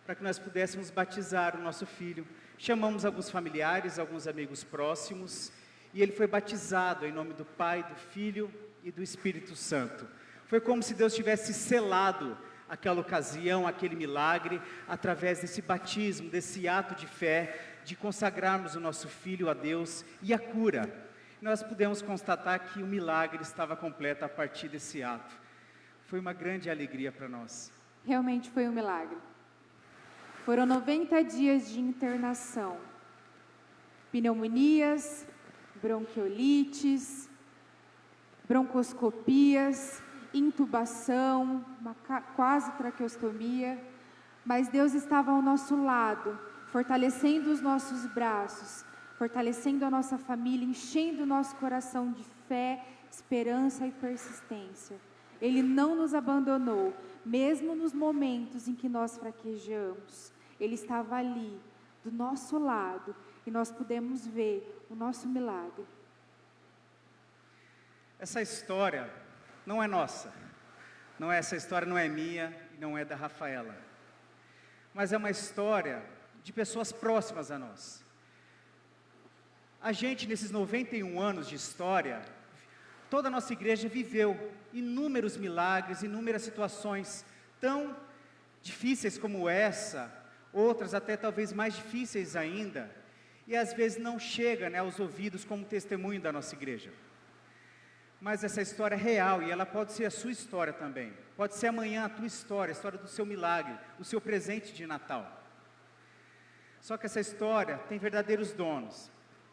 para que nós pudéssemos batizar o nosso filho. Chamamos alguns familiares, alguns amigos próximos, e ele foi batizado em nome do Pai, do Filho e do Espírito Santo. Foi como se Deus tivesse selado aquela ocasião, aquele milagre, através desse batismo, desse ato de fé, de consagrarmos o nosso filho a Deus e a cura. Nós pudemos constatar que o milagre estava completo a partir desse ato. Foi uma grande alegria para nós. Realmente foi um milagre. Foram 90 dias de internação, pneumonias, bronquiolites, broncoscopias, intubação, quase traqueostomia, mas Deus estava ao nosso lado, fortalecendo os nossos braços, fortalecendo a nossa família, enchendo o nosso coração de fé, esperança e persistência. Ele não nos abandonou, mesmo nos momentos em que nós fraquejamos. Ele estava ali, do nosso lado, e nós pudemos ver o nosso milagre. Essa história não é nossa, essa história não é minha e não é da Rafaela, mas é uma história de pessoas próximas a nós. A gente, nesses 91 anos de história, toda a nossa igreja viveu inúmeros milagres, inúmeras situações tão difíceis como essa, outras até talvez mais difíceis ainda, e às vezes não chega, aos ouvidos como testemunho da nossa igreja. Mas essa história é real e ela pode ser a sua história também. Pode ser amanhã a tua história, a história do seu milagre, o seu presente de Natal. Só que essa história tem verdadeiros donos.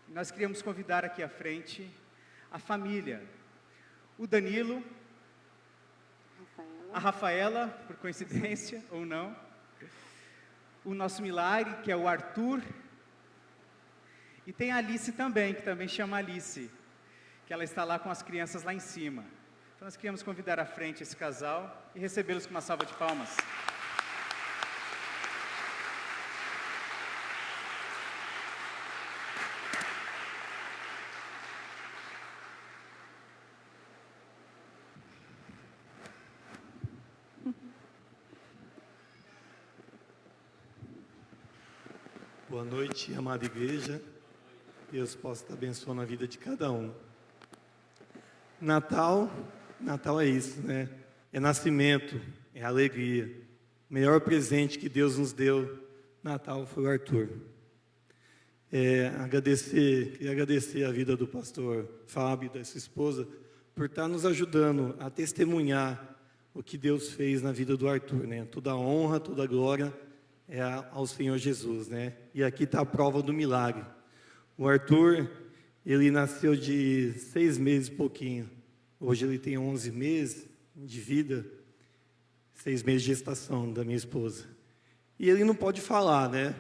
Nós queríamos convidar aqui à frente a família. O Danilo, a Rafaela, por coincidência ou não. O nosso milagre, que é o Arthur. E tem a Alice também, que também chama Alice, que ela está lá com as crianças lá em cima. Então nós queríamos convidar à frente esse casal e recebê-los com uma salva de palmas. Boa noite, amada igreja. Deus possa estar abençoando a vida de cada um. Natal é isso, né? É nascimento, é alegria. O melhor presente que Deus nos deu, Natal, foi o Arthur. Queria agradecer a vida do pastor Fábio e da sua esposa por estar nos ajudando a testemunhar o que Deus fez na vida do Arthur, né? Toda a honra, toda a glória ao Senhor Jesus, né? E aqui está a prova do milagre. O Arthur, ele nasceu de 6 meses e pouquinho. Hoje ele tem 11 meses de vida, 6 meses de gestação da minha esposa. E ele não pode falar, né?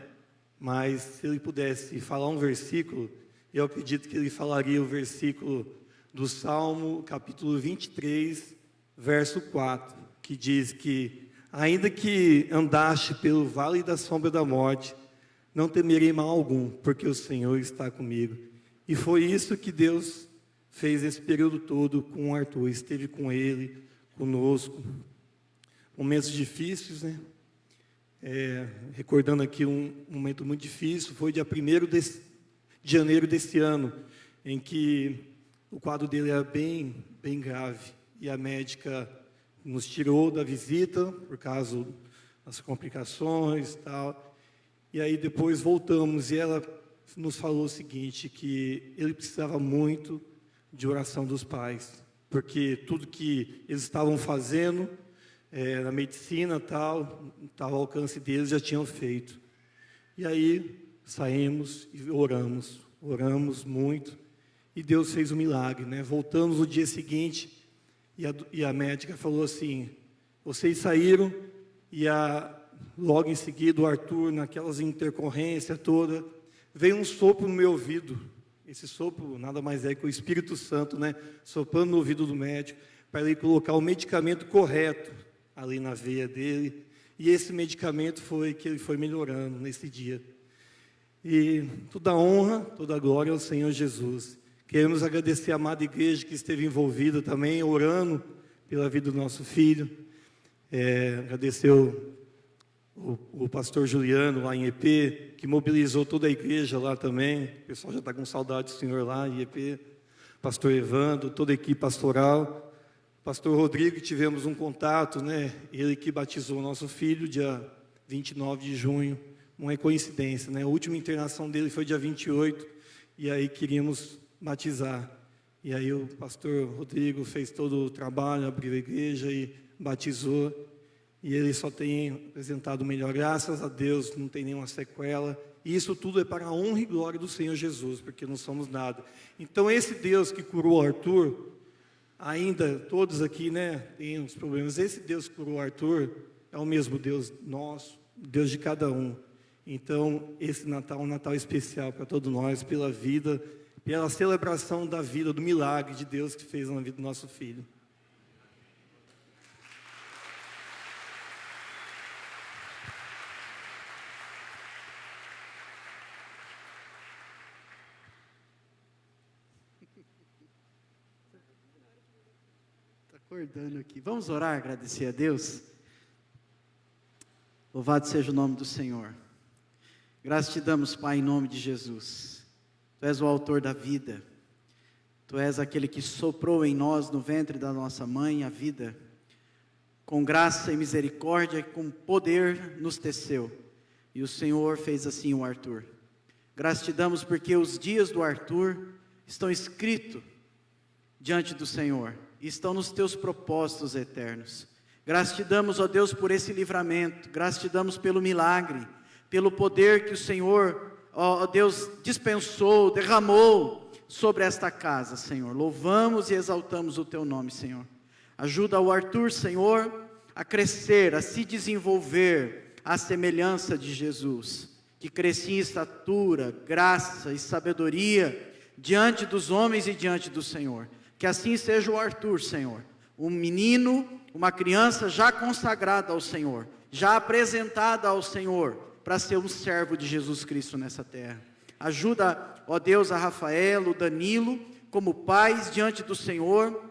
Mas se ele pudesse falar um versículo, eu acredito que ele falaria o versículo do Salmo, capítulo 23, verso 4, que diz que ainda que andaste pelo vale da sombra da morte, não temerei mal algum, porque o Senhor está comigo. E foi isso que Deus fez esse período todo com o Arthur, esteve com ele, conosco. Momentos difíceis, né? Recordando aqui um momento muito difícil, foi dia 1º de janeiro desse ano, em que o quadro dele era bem grave, e a médica nos tirou da visita, por causa das complicações e tal. E aí depois voltamos, e ela nos falou o seguinte, que ele precisava muito de oração dos pais, porque tudo que eles estavam fazendo, na medicina tal, estava ao alcance deles, já tinham feito. E aí saímos e oramos muito, e Deus fez um milagre, né? Voltamos no dia seguinte, e a médica falou assim, vocês saíram, e logo em seguida o Arthur, naquelas intercorrências toda, veio um sopro no meu ouvido. Esse sopro nada mais é que o Espírito Santo, né? Soprando no ouvido do médico, para ele colocar o medicamento correto ali na veia dele, e esse medicamento foi que ele foi melhorando nesse dia. E toda a honra, toda a glória ao Senhor Jesus. Queremos agradecer a amada igreja que esteve envolvida também, orando pela vida do nosso filho. Agradecer o pastor Juliano lá em EP, que mobilizou toda a igreja lá também. O pessoal já está com saudade do Senhor lá em EP. Pastor Evandro, toda a equipe pastoral. Pastor Rodrigo, tivemos um contato, né? Ele que batizou o nosso filho dia 29 de junho. Não é coincidência, né? A última internação dele foi dia 28, e aí queríamos batizar. E aí o pastor Rodrigo fez todo o trabalho, abriu a igreja e batizou. E ele só tem apresentado melhor, graças a Deus, não tem nenhuma sequela. E isso tudo é para a honra e glória do Senhor Jesus, porque não somos nada. Então esse Deus que curou o Arthur, ainda todos aqui, né, tem uns problemas. Esse Deus que curou o Arthur é o mesmo Deus nosso, Deus de cada um. Então esse Natal é um Natal especial para todos nós, pela vida, pela celebração da vida, do milagre de Deus que fez na vida do nosso filho. Está acordando aqui. Vamos orar, agradecer a Deus? Louvado seja o nome do Senhor. Graças te damos, Pai, em nome de Jesus. Tu és o autor da vida. Tu és aquele que soprou em nós, no ventre da nossa mãe, a vida. Com graça e misericórdia, com poder nos teceu. E o Senhor fez assim o Arthur. Graças te damos porque os dias do Arthur estão escritos diante do Senhor. E estão nos teus propósitos eternos. Graças te damos, ó Deus, por esse livramento. Graças te damos pelo milagre, pelo poder que o Senhor, ó Deus, dispensou, derramou sobre esta casa, Senhor. Louvamos e exaltamos o teu nome, Senhor. Ajuda o Arthur, Senhor, a crescer, a se desenvolver à semelhança de Jesus, que crescia em estatura, graça e sabedoria diante dos homens e diante do Senhor. Que assim seja o Arthur, Senhor, um menino, uma criança já consagrada ao Senhor, já apresentada ao Senhor, para ser um servo de Jesus Cristo nessa terra. Ajuda, ó Deus, a Rafael, o Danilo, como pais diante do Senhor,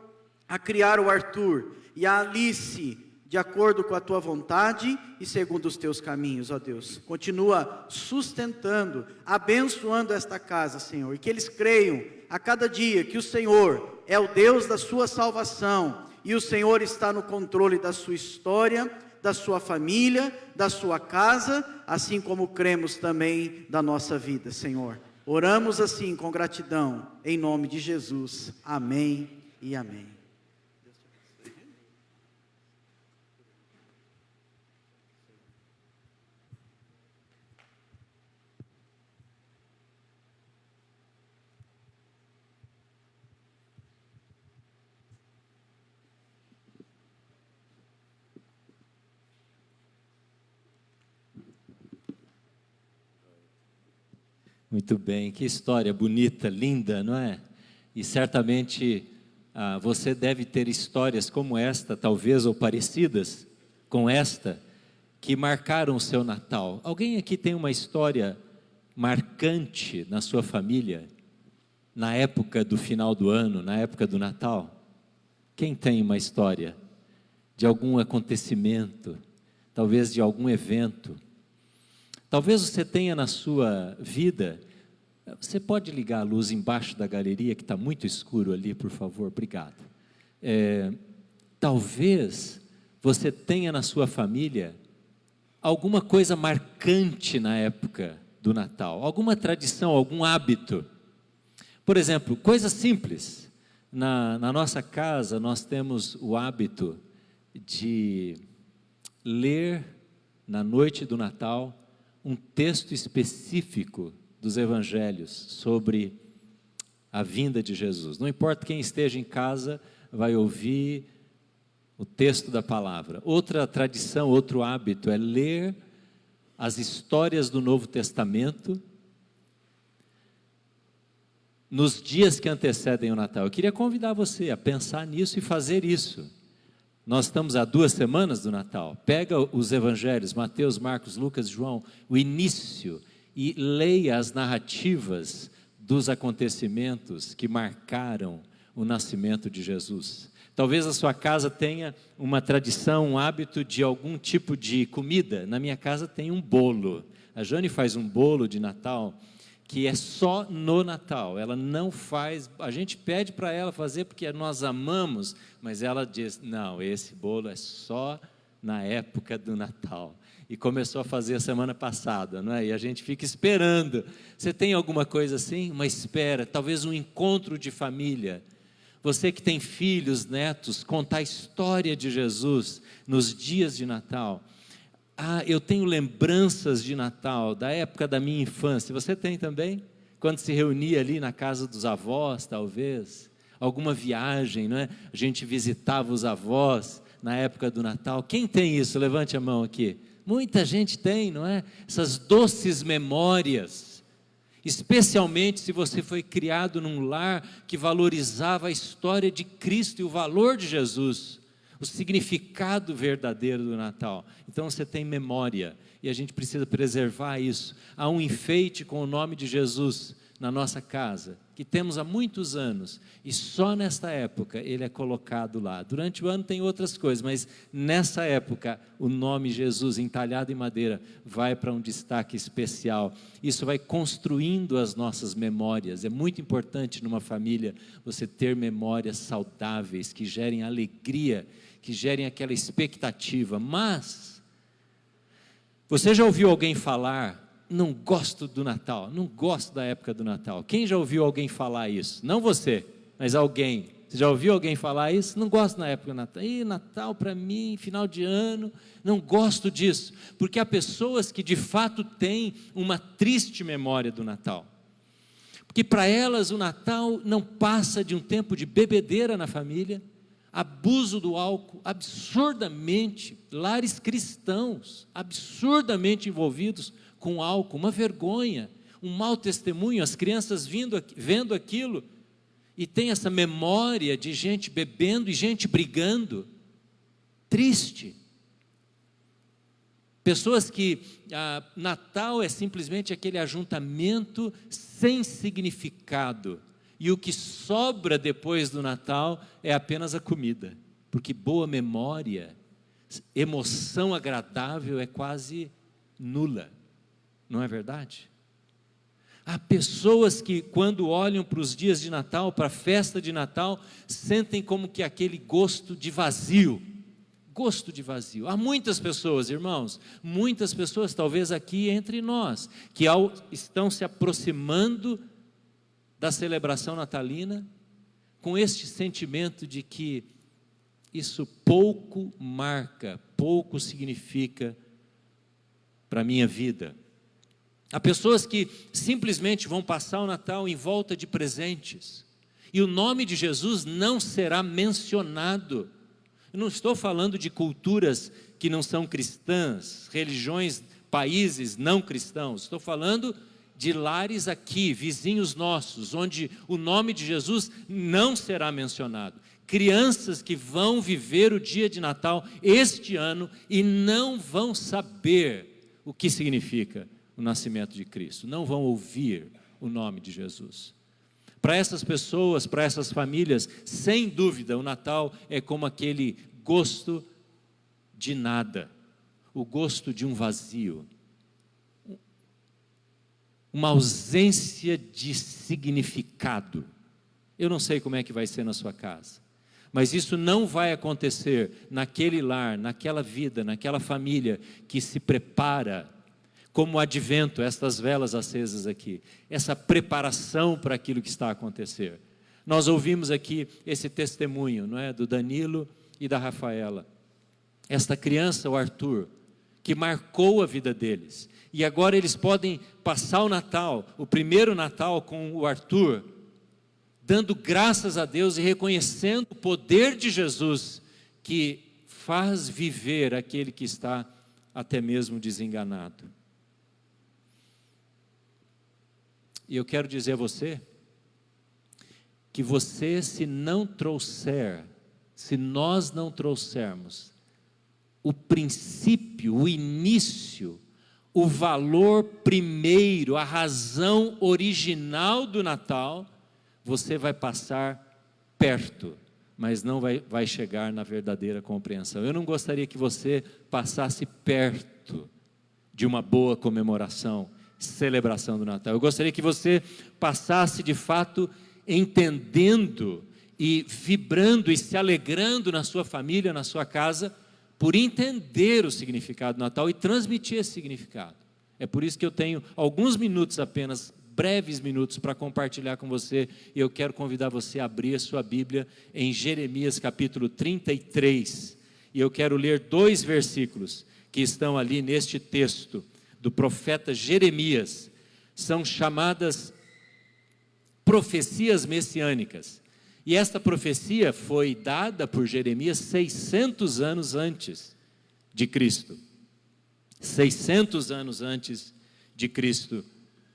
a criar o Arthur e a Alice, de acordo com a tua vontade e segundo os teus caminhos, ó Deus. Continua sustentando, abençoando esta casa, Senhor, e que eles creiam a cada dia que o Senhor é o Deus da sua salvação, e o Senhor está no controle da sua história, da sua família, da sua casa, assim como cremos também da nossa vida, Senhor. Oramos assim com gratidão, em nome de Jesus. Amém e amém. Muito bem, que história bonita, linda, não é? E certamente você deve ter histórias como esta, talvez, ou parecidas com esta, que marcaram o seu Natal. Alguém aqui tem uma história marcante na sua família, na época do final do ano, na época do Natal? Quem tem uma história de algum acontecimento, talvez de algum evento? Talvez você tenha na sua vida, você pode ligar a luz embaixo da galeria, que está muito escuro ali, por favor, obrigado. Talvez você tenha na sua família alguma coisa marcante na época do Natal, alguma tradição, algum hábito. Por exemplo, coisas simples. Na nossa casa, nós temos o hábito de ler, na noite do Natal, um texto específico dos evangelhos sobre a vinda de Jesus. Não importa quem esteja em casa, vai ouvir o texto da palavra. Outra tradição, outro hábito é ler as histórias do Novo Testamento nos dias que antecedem o Natal. Eu queria convidar você a pensar nisso e fazer isso. Nós estamos há 2 semanas do Natal. Pega os evangelhos, Mateus, Marcos, Lucas, João, o início, e leia as narrativas dos acontecimentos que marcaram o nascimento de Jesus. Talvez a sua casa tenha uma tradição, um hábito de algum tipo de comida. Na minha casa tem um bolo. A Jane faz um bolo de Natal que é só no Natal. Ela não faz, a gente pede para ela fazer porque nós amamos, mas ela diz, não, esse bolo é só na época do Natal. E começou a fazer a semana passada, não é? E a gente fica esperando. Você tem alguma coisa assim? Uma espera, talvez um encontro de família. Você que tem filhos, netos, contar a história de Jesus nos dias de Natal. Eu tenho lembranças de Natal, da época da minha infância. Você tem também? Quando se reunia ali na casa dos avós, talvez. Alguma viagem, não é? A gente visitava os avós na época do Natal. Quem tem isso? Levante a mão aqui. Muita gente tem, não é? Essas doces memórias. Especialmente se você foi criado num lar que valorizava a história de Cristo e o valor de Jesus. O significado verdadeiro do Natal. Então você tem memória e a gente precisa preservar isso. Há um enfeite com o nome de Jesus na nossa casa, que temos há muitos anos, e só nesta época ele é colocado lá. Durante o ano tem outras coisas, mas nessa época o nome Jesus entalhado em madeira vai para um destaque especial. Isso vai construindo as nossas memórias. É muito importante numa família você ter memórias saudáveis, que gerem alegria, que gerem aquela expectativa. Mas você já ouviu alguém falar, não gosto do Natal, não gosto da época do Natal? Quem já ouviu alguém falar isso? Não você, mas alguém. Você já ouviu alguém falar isso? Não gosto na época do Natal. Natal para mim, final de ano, não gosto disso. Porque há pessoas que de fato têm uma triste memória do Natal. Porque para elas o Natal não passa de um tempo de bebedeira na família, abuso do álcool, absurdamente, lares cristãos, absurdamente envolvidos com álcool, uma vergonha, um mau testemunho, as crianças vendo aquilo, e tem essa memória de gente bebendo e gente brigando, triste. Pessoas que Natal é simplesmente aquele ajuntamento sem significado, e o que sobra depois do Natal é apenas a comida, porque boa memória, emoção agradável é quase nula. Não é verdade? Há pessoas que quando olham para os dias de Natal, para a festa de Natal, sentem como que aquele gosto de vazio. Gosto de vazio. Há muitas pessoas, irmãos, muitas pessoas, talvez aqui entre nós, que estão se aproximando da celebração natalina, com este sentimento de que isso pouco marca, pouco significa para a minha vida. Há pessoas que simplesmente vão passar o Natal em volta de presentes, e o nome de Jesus não será mencionado. Eu não estou falando de culturas que não são cristãs, religiões, países não cristãos, estou falando de lares aqui, vizinhos nossos, onde o nome de Jesus não será mencionado. Crianças que vão viver o dia de Natal este ano e não vão saber o que significa o nascimento de Cristo, não vão ouvir o nome de Jesus. Para essas pessoas, para essas famílias, sem dúvida, o Natal é como aquele gosto de nada, o gosto de um vazio, uma ausência de significado. Eu não sei como é que vai ser na sua casa, mas isso não vai acontecer naquele lar, naquela vida, naquela família que se prepara, como o advento, estas velas acesas aqui, essa preparação para aquilo que está a acontecer. Nós ouvimos aqui esse testemunho, não é, do Danilo e da Rafaela. Esta criança, o Arthur, que marcou a vida deles. E agora eles podem passar o Natal, o primeiro Natal com o Arthur, dando graças a Deus e reconhecendo o poder de Jesus, que faz viver aquele que está até mesmo desenganado. E eu quero dizer a você, que você, se nós não trouxermos o princípio, o início, o valor primeiro, a razão original do Natal, você vai passar perto, mas não vai chegar na verdadeira compreensão. Eu não gostaria que você passasse perto de uma boa comemoração, celebração do Natal. Eu gostaria que você passasse de fato entendendo e vibrando e se alegrando na sua família, na sua casa, por entender o significado do Natal e transmitir esse significado. É por isso que eu tenho alguns minutos apenas, breves minutos, para compartilhar com você, e eu quero convidar você a abrir a sua Bíblia em Jeremias capítulo 33, e eu quero ler 2 versículos que estão ali neste texto do profeta Jeremias. São chamadas profecias messiânicas, e esta profecia foi dada por Jeremias 600 anos antes de Cristo. 600 anos antes de Cristo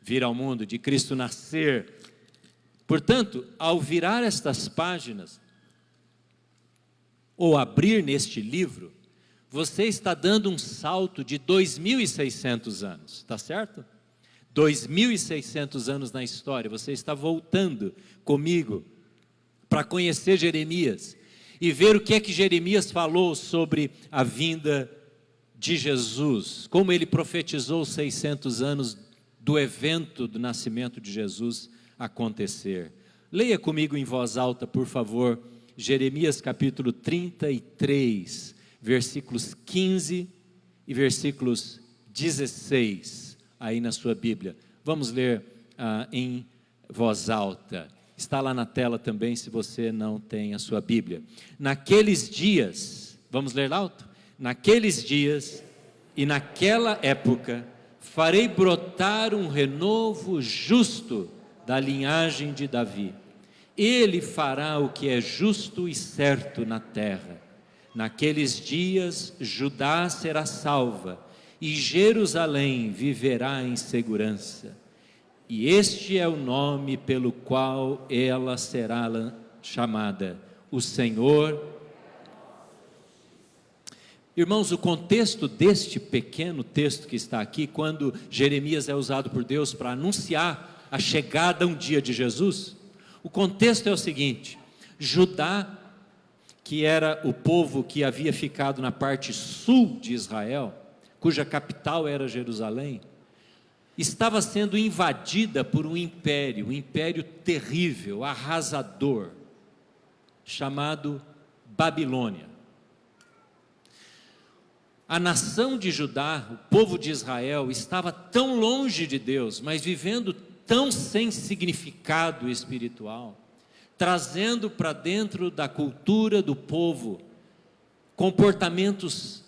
vir ao mundo, de Cristo nascer. Portanto, ao virar estas páginas, ou abrir neste livro, você está dando um salto de 2.600 anos, está certo? 2.600 anos na história, você está voltando comigo para conhecer Jeremias e ver o que é que Jeremias falou sobre a vinda de Jesus, como ele profetizou 600 anos do evento do nascimento de Jesus acontecer. Leia comigo em voz alta, por favor, Jeremias capítulo 33, versículos 15 e versículos 16, aí na sua Bíblia. Vamos ler em voz alta. Está lá na tela também, se você não tem a sua Bíblia. Naqueles dias, vamos ler alto? Naqueles dias e naquela época, farei brotar um renovo justo da linhagem de Davi. Ele fará o que é justo e certo na terra. Naqueles dias, Judá será salva e Jerusalém viverá em segurança. E este é o nome pelo qual ela será chamada, o Senhor. Irmãos, o contexto deste pequeno texto que está aqui, quando Jeremias é usado por Deus para anunciar a chegada um dia de Jesus, o contexto é o seguinte: Judá, que era o povo que havia ficado na parte sul de Israel, cuja capital era Jerusalém, estava sendo invadida por um império terrível, arrasador, chamado Babilônia. A nação de Judá, o povo de Israel, estava tão longe de Deus, mas vivendo tão sem significado espiritual, trazendo para dentro da cultura do povo comportamentos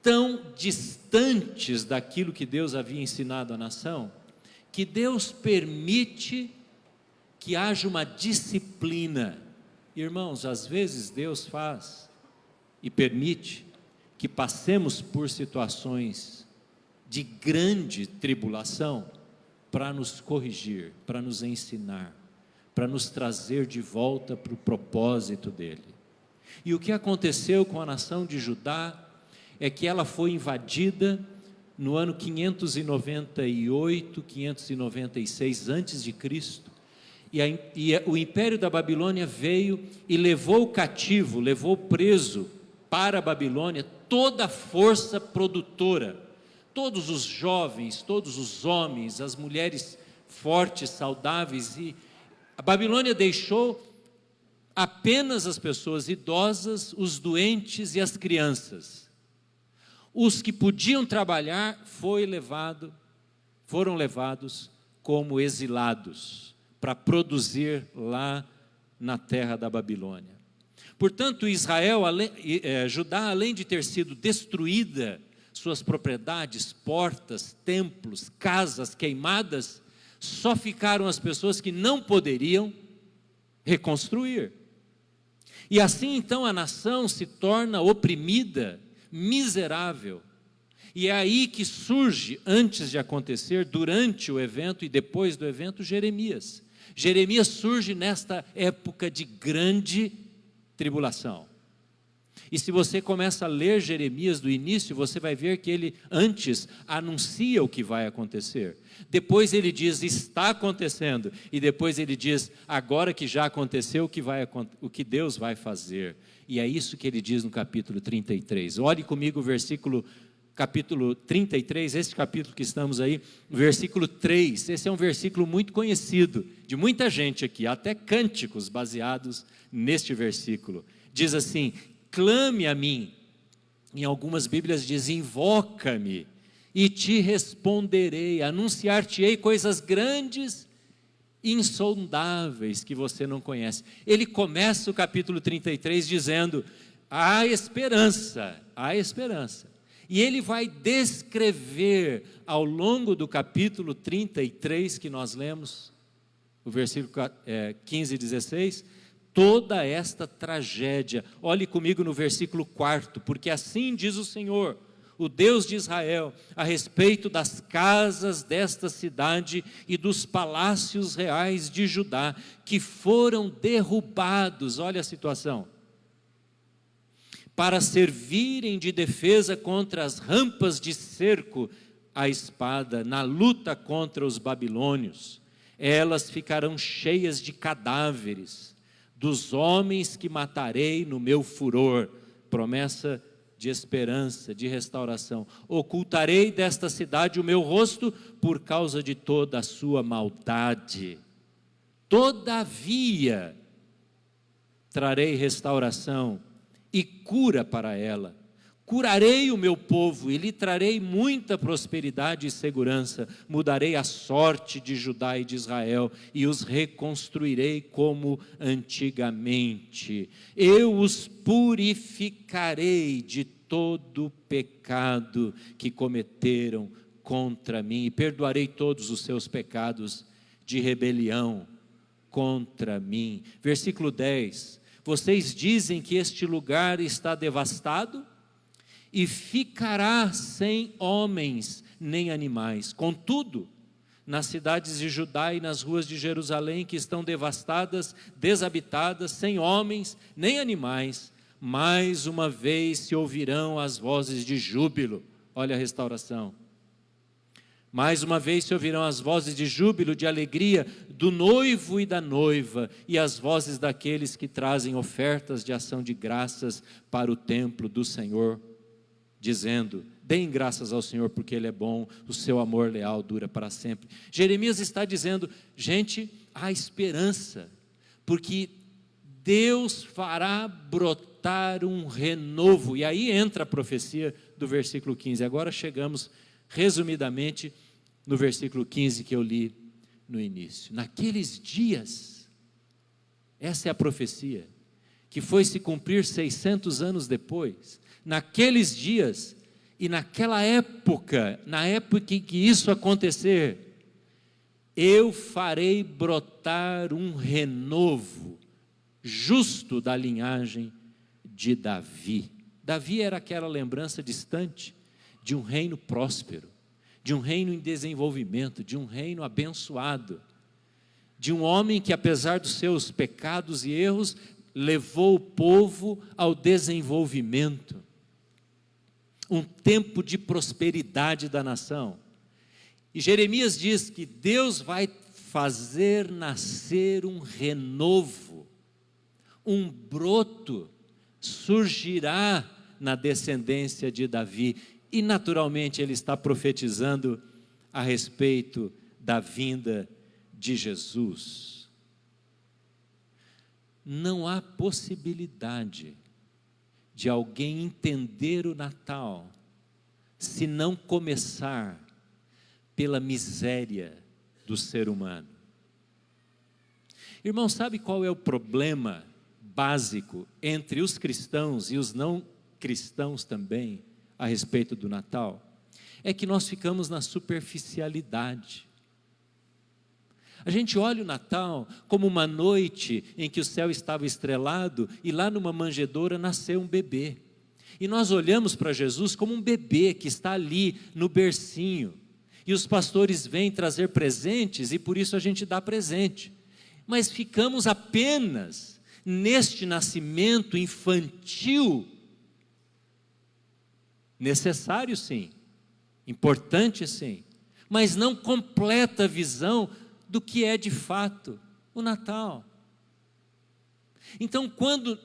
tão distantes daquilo que Deus havia ensinado à nação, que Deus permite que haja uma disciplina. Irmãos, às vezes Deus faz e permite que passemos por situações de grande tribulação, para nos corrigir, para nos ensinar, para nos trazer de volta para o propósito dele. E o que aconteceu com a nação de Judá é que ela foi invadida no ano 598, 596 antes de Cristo, e o império da Babilônia veio e levou cativo, levou preso para a Babilônia toda a força produtora, todos os jovens, todos os homens, as mulheres fortes, saudáveis, e a Babilônia deixou apenas as pessoas idosas, os doentes e as crianças. Os que podiam trabalhar foram levados como exilados para produzir lá na terra da Babilônia. Portanto, Judá, além de ter sido destruída, suas propriedades, portas, templos, casas queimadas, só ficaram as pessoas que não poderiam reconstruir. E assim então a nação se torna oprimida, miserável. E é aí que surge, antes de acontecer, durante o evento e depois do evento, Jeremias. Jeremias surge nesta época de grande tribulação. E se você começa a ler Jeremias do início, você vai ver que ele antes anuncia o que vai acontecer. Depois ele diz, está acontecendo. E depois ele diz, agora que já aconteceu, o que Deus vai fazer. E é isso que ele diz no capítulo 33. Olhe comigo o capítulo 33, esse capítulo que estamos aí, versículo 3. Esse é um versículo muito conhecido de muita gente aqui, até cânticos baseados neste versículo. Diz assim, clame a mim. Em algumas Bíblias diz, invoca-me e te responderei, anunciar-te-ei coisas grandes e insondáveis que você não conhece. Ele começa o capítulo 33 dizendo, há esperança, há esperança. E ele vai descrever ao longo do capítulo 33 que nós lemos, o versículo 15 e 16, toda esta tragédia. Olhe comigo no versículo 4, porque assim diz o Senhor, o Deus de Israel, a respeito das casas desta cidade e dos palácios reais de Judá, que foram derrubados, olha a situação, para servirem de defesa contra as rampas de cerco à espada, na luta contra os babilônios. Elas ficarão cheias de cadáveres, dos homens que matarei no meu furor. Promessa de esperança, de restauração. Ocultarei desta cidade o meu rosto por causa de toda a sua maldade. Todavia, trarei restauração e cura para ela. Curarei o meu povo e lhe trarei muita prosperidade e segurança. Mudarei a sorte de Judá e de Israel e os reconstruirei como antigamente. Eu os purificarei de todo pecado que cometeram contra mim e perdoarei todos os seus pecados de rebelião contra mim. Versículo 10. Vocês dizem que este lugar está devastado e ficará sem homens nem animais. Contudo, nas cidades de Judá e nas ruas de Jerusalém, que estão devastadas, desabitadas, sem homens nem animais, mais uma vez se ouvirão as vozes de júbilo. Olha a restauração. Mais uma vez se ouvirão as vozes de júbilo, de alegria do noivo e da noiva, e as vozes daqueles que trazem ofertas de ação de graças para o templo do Senhor, dizendo, deem graças ao Senhor porque Ele é bom, o seu amor leal dura para sempre. Jeremias está dizendo, gente, há esperança, porque Deus fará brotar um renovo, e aí entra a profecia do versículo 15, agora chegamos resumidamente no versículo 15 que eu li no início. Naqueles dias, essa é a profecia, que foi se cumprir 600 anos depois, naqueles dias e naquela época, na época em que isso acontecer, eu farei brotar um renovo justo da linhagem de Davi. Davi era aquela lembrança distante de um reino próspero, de um reino em desenvolvimento, de um reino abençoado, de um homem que, apesar dos seus pecados e erros, levou o povo ao desenvolvimento. Um tempo de prosperidade da nação. E Jeremias diz que Deus vai fazer nascer um renovo, um broto surgirá na descendência de Davi. E naturalmente ele está profetizando a respeito da vinda de Jesus. Não há possibilidade de alguém entender o Natal se não começar pela miséria do ser humano. Irmão, sabe qual é o problema básico entre os cristãos e os não cristãos também a respeito do Natal? É que nós ficamos na superficialidade. A gente olha o Natal como uma noite em que o céu estava estrelado e lá numa manjedoura nasceu um bebê. E nós olhamos para Jesus como um bebê que está ali no bercinho. E os pastores vêm trazer presentes e por isso a gente dá presente. Mas ficamos apenas neste nascimento infantil. Necessário sim, importante sim, mas não completa a visão do que é de fato o Natal. Então, quando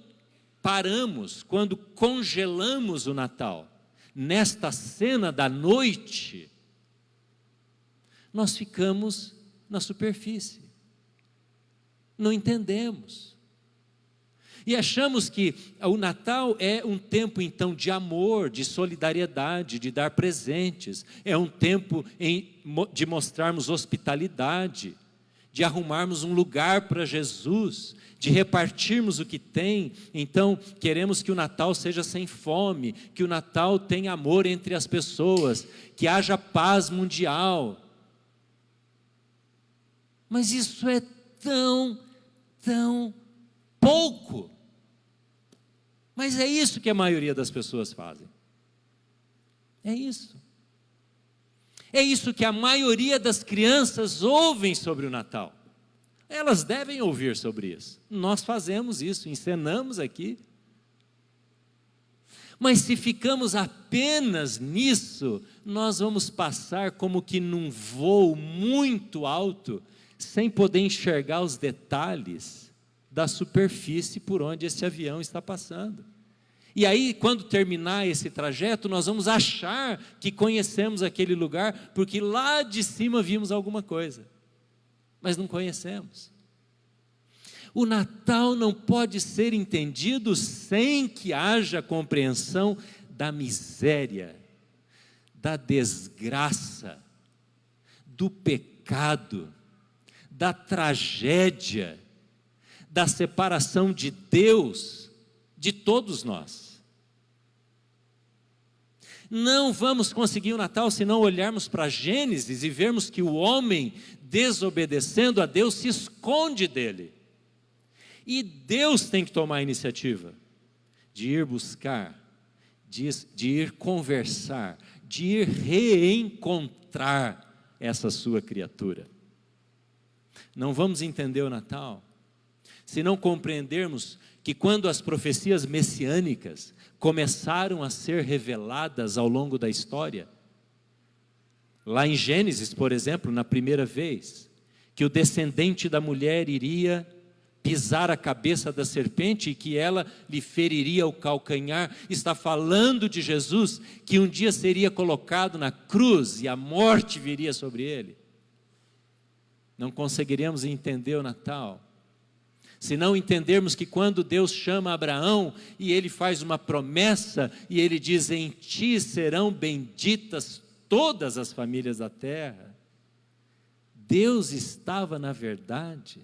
paramos, quando congelamos o Natal, nesta cena da noite, nós ficamos na superfície, não entendemos. E achamos que o Natal é um tempo então de amor, de solidariedade, de dar presentes, é um tempo de mostrarmos hospitalidade, de arrumarmos um lugar para Jesus, de repartirmos o que tem. Então queremos que o Natal seja sem fome, que o Natal tenha amor entre as pessoas, que haja paz mundial. Mas isso é tão pouco. Mas é isso que a maioria das pessoas fazem. É isso. É isso que a maioria das crianças ouvem sobre o Natal. Elas devem ouvir sobre isso. Nós fazemos isso, encenamos aqui. Mas se ficamos apenas nisso, nós vamos passar como que num voo muito alto, sem poder enxergar os detalhes da superfície por onde esse avião está passando. E aí, quando terminar esse trajeto, nós vamos achar que conhecemos aquele lugar, porque lá de cima vimos alguma coisa, mas não conhecemos. O Natal não pode ser entendido sem que haja compreensão da miséria, da desgraça, do pecado, da tragédia, da separação de Deus de todos nós. Não vamos conseguir o Natal se não olharmos para Gênesis e vermos que o homem, desobedecendo a Deus, se esconde dele. E Deus tem que tomar a iniciativa de ir buscar, de ir conversar, de ir reencontrar essa sua criatura. Não vamos entender o Natal se não compreendermos que quando as profecias messiânicas começaram a ser reveladas ao longo da história, lá em Gênesis, por exemplo, na primeira vez, que o descendente da mulher iria pisar a cabeça da serpente e que ela lhe feriria o calcanhar, está falando de Jesus, que um dia seria colocado na cruz e a morte viria sobre ele. Não conseguiremos entender o Natal se não entendermos que quando Deus chama Abraão e ele faz uma promessa e ele diz: em ti serão benditas todas as famílias da terra, Deus estava na verdade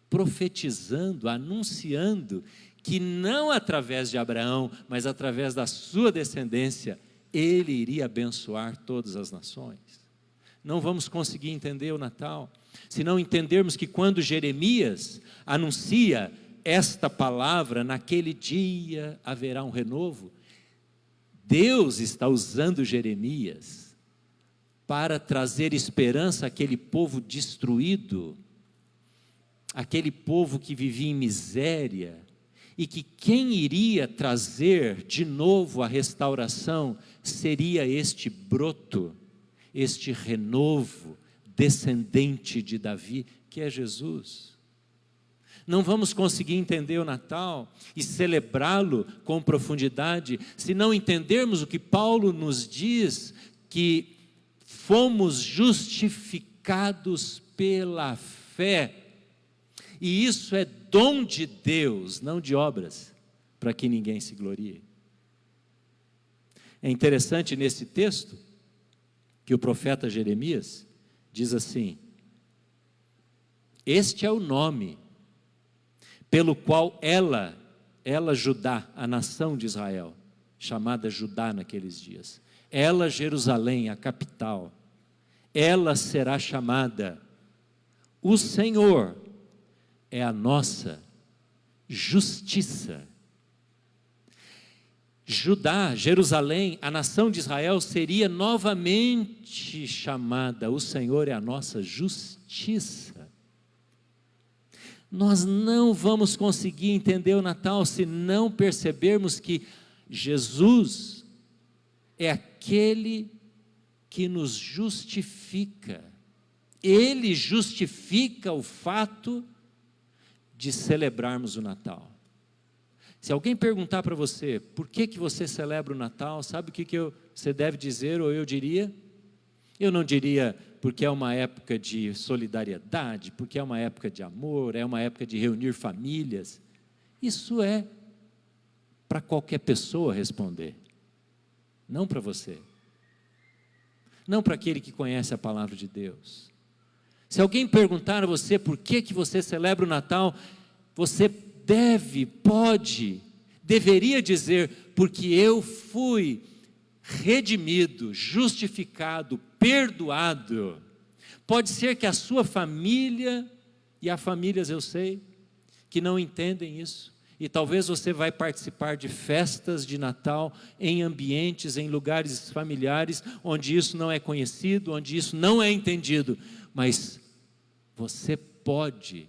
profetizando, anunciando que não através de Abraão, mas através da sua descendência, ele iria abençoar todas as nações. Não vamos conseguir entender o Natal se não entendermos que quando Jeremias anuncia esta palavra, naquele dia haverá um renovo, Deus está usando Jeremias para trazer esperança àquele povo destruído, aquele povo que vivia em miséria, e que quem iria trazer de novo a restauração seria este broto, este renovo descendente de Davi, que é Jesus. Não vamos conseguir entender o Natal e celebrá-lo com profundidade se não entendermos o que Paulo nos diz, que fomos justificados pela fé. E isso é dom de Deus, não de obras, para que ninguém se glorie. É interessante nesse texto que o profeta Jeremias diz assim: este é o nome pelo qual ela Judá, a nação de Israel, chamada Judá naqueles dias, ela Jerusalém, a capital, ela será chamada, o Senhor é a nossa justiça. Judá, Jerusalém, a nação de Israel seria novamente chamada, o Senhor é a nossa justiça. Nós não vamos conseguir entender o Natal se não percebermos que Jesus é aquele que nos justifica. Ele justifica o fato de celebrarmos o Natal. Se alguém perguntar para você, por que você celebra o Natal, sabe o que você deve dizer, ou eu diria? Eu não diria porque é uma época de solidariedade, porque é uma época de amor, é uma época de reunir famílias. Isso é para qualquer pessoa responder, não para você, não para aquele que conhece a palavra de Deus. Se alguém perguntar a você por que você celebra o Natal, você deveria dizer, porque eu fui redimido, justificado, perdoado. Pode ser que a sua família, e há famílias eu sei, que não entendem isso, e talvez você vai participar de festas de Natal em ambientes, em lugares familiares, onde isso não é conhecido, onde isso não é entendido, mas você pode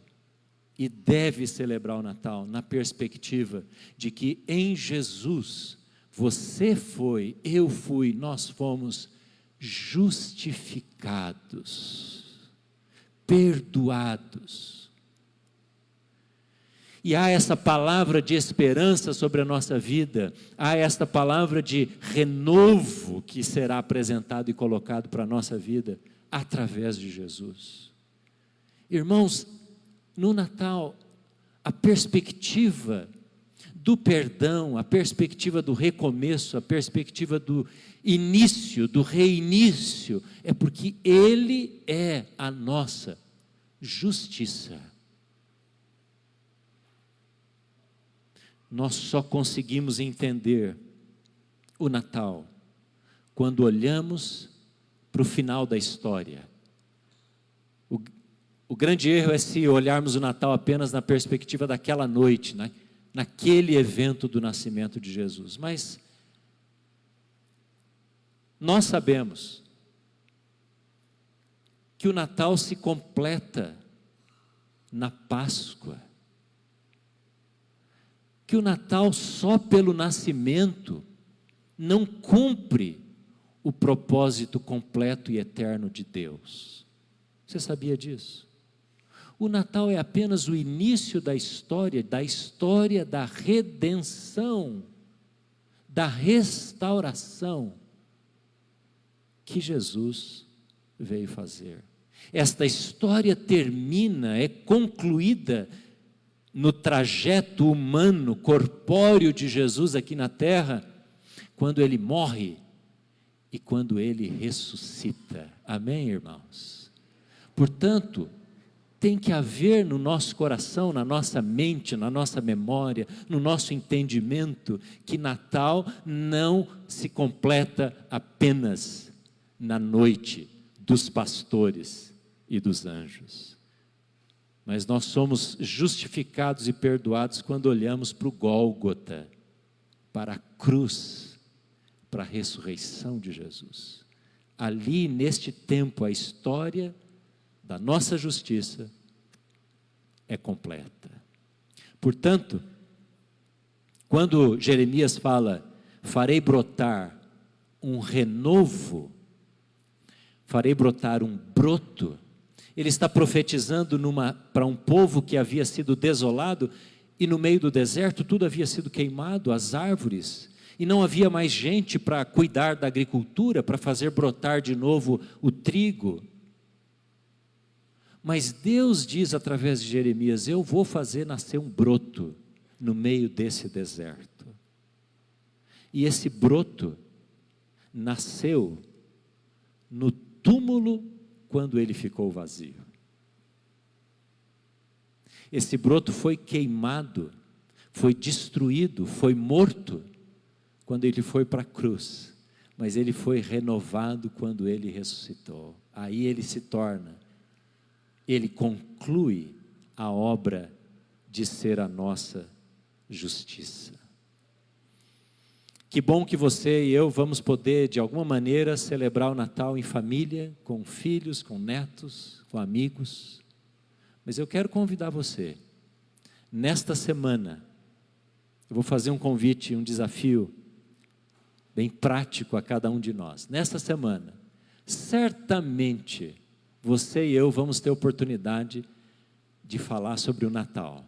e deve celebrar o Natal na perspectiva de que em Jesus, você foi, eu fui, nós fomos justificados, perdoados. E há essa palavra de esperança sobre a nossa vida, há esta palavra de renovo que será apresentado e colocado para a nossa vida através de Jesus. Irmãos, no Natal, a perspectiva do perdão, a perspectiva do recomeço, a perspectiva do início, do reinício, é porque Ele é a nossa justiça. Nós só conseguimos entender o Natal quando olhamos para o final da história. O grande erro é se olharmos o Natal apenas na perspectiva daquela noite, naquele evento do nascimento de Jesus. Mas nós sabemos que o Natal se completa na Páscoa, que o Natal só pelo nascimento não cumpre o propósito completo e eterno de Deus. Você sabia disso? O Natal é apenas o início da história da redenção, da restauração que Jesus veio fazer. Esta história termina, é concluída no trajeto humano, corpóreo de Jesus aqui na terra, quando Ele morre e quando Ele ressuscita. Amém, irmãos? Portanto, tem que haver no nosso coração, na nossa mente, na nossa memória, no nosso entendimento, que Natal não se completa apenas na noite dos pastores e dos anjos. Mas nós somos justificados e perdoados quando olhamos para o Gólgota, para a cruz, para a ressurreição de Jesus. ali neste tempo a história da nossa justiça é completa. Portanto, quando Jeremias fala, farei brotar um renovo, farei brotar um broto, ele está profetizando para um povo que havia sido desolado, e no meio do deserto tudo havia sido queimado, as árvores, e não havia mais gente para cuidar da agricultura, para fazer brotar de novo o trigo. Mas Deus diz através de Jeremias, eu vou fazer nascer um broto no meio desse deserto. E esse broto nasceu no túmulo quando ele ficou vazio. Esse broto foi queimado, foi destruído, foi morto quando ele foi para a cruz, mas ele foi renovado quando ele ressuscitou. Aí ele se torna, ele conclui a obra de ser a nossa justiça. Que bom que você e eu vamos poder, de alguma maneira, celebrar o Natal em família, com filhos, com netos, com amigos. Mas eu quero convidar você, nesta semana, eu vou fazer um convite, um desafio, bem prático a cada um de nós. Nesta semana, certamente, você e eu vamos ter oportunidade de falar sobre o Natal.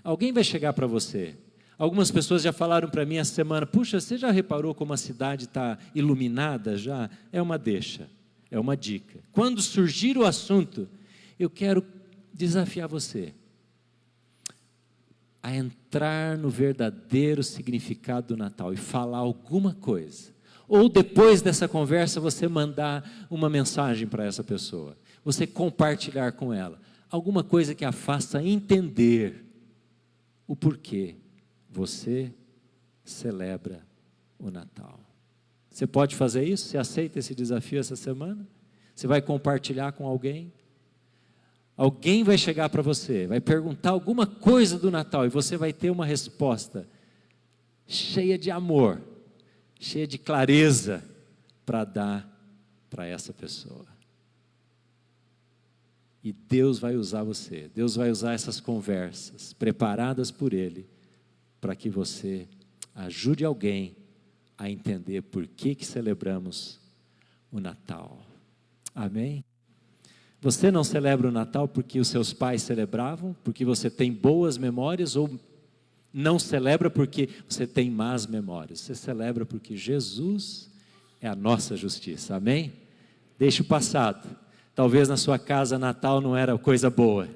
Alguém vai chegar para você. Algumas pessoas já falaram para mim essa semana, puxa, você já reparou como a cidade está iluminada já? É uma deixa, é uma dica. Quando surgir o assunto, eu quero desafiar você a entrar no verdadeiro significado do Natal e falar alguma coisa. Ou depois dessa conversa você mandar uma mensagem para essa pessoa, você compartilhar com ela alguma coisa que a faça entender o porquê você celebra o Natal. Você pode fazer isso? Você aceita esse desafio essa semana? Você vai compartilhar com alguém? Alguém vai chegar para você, vai perguntar alguma coisa do Natal e você vai ter uma resposta cheia de amor, cheia de clareza para dar para essa pessoa. E Deus vai usar você, Deus vai usar essas conversas preparadas por Ele para que você ajude alguém a entender por que celebramos o Natal. Amém? Você não celebra o Natal porque os seus pais celebravam, porque você tem boas memórias, ou não celebra porque você tem más memórias. Você celebra porque Jesus é a nossa justiça. Amém? Deixe o passado. Talvez na sua casa Natal não era coisa boa,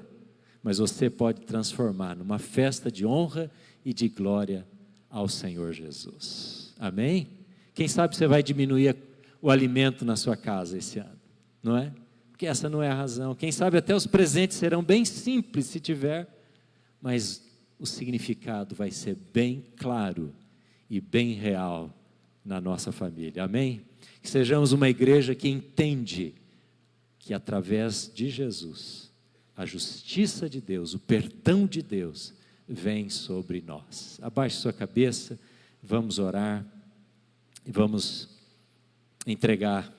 mas você pode transformar numa festa de honra e de glória ao Senhor Jesus. Amém? Quem sabe você vai diminuir o alimento na sua casa esse ano, não é? Porque essa não é a razão. Quem sabe até os presentes serão bem simples se tiver, mas o significado vai ser bem claro e bem real na nossa família. Amém? Que sejamos uma igreja que entende que através de Jesus, a justiça de Deus, o perdão de Deus, vem sobre nós. Abaixe sua cabeça, vamos orar e vamos entregar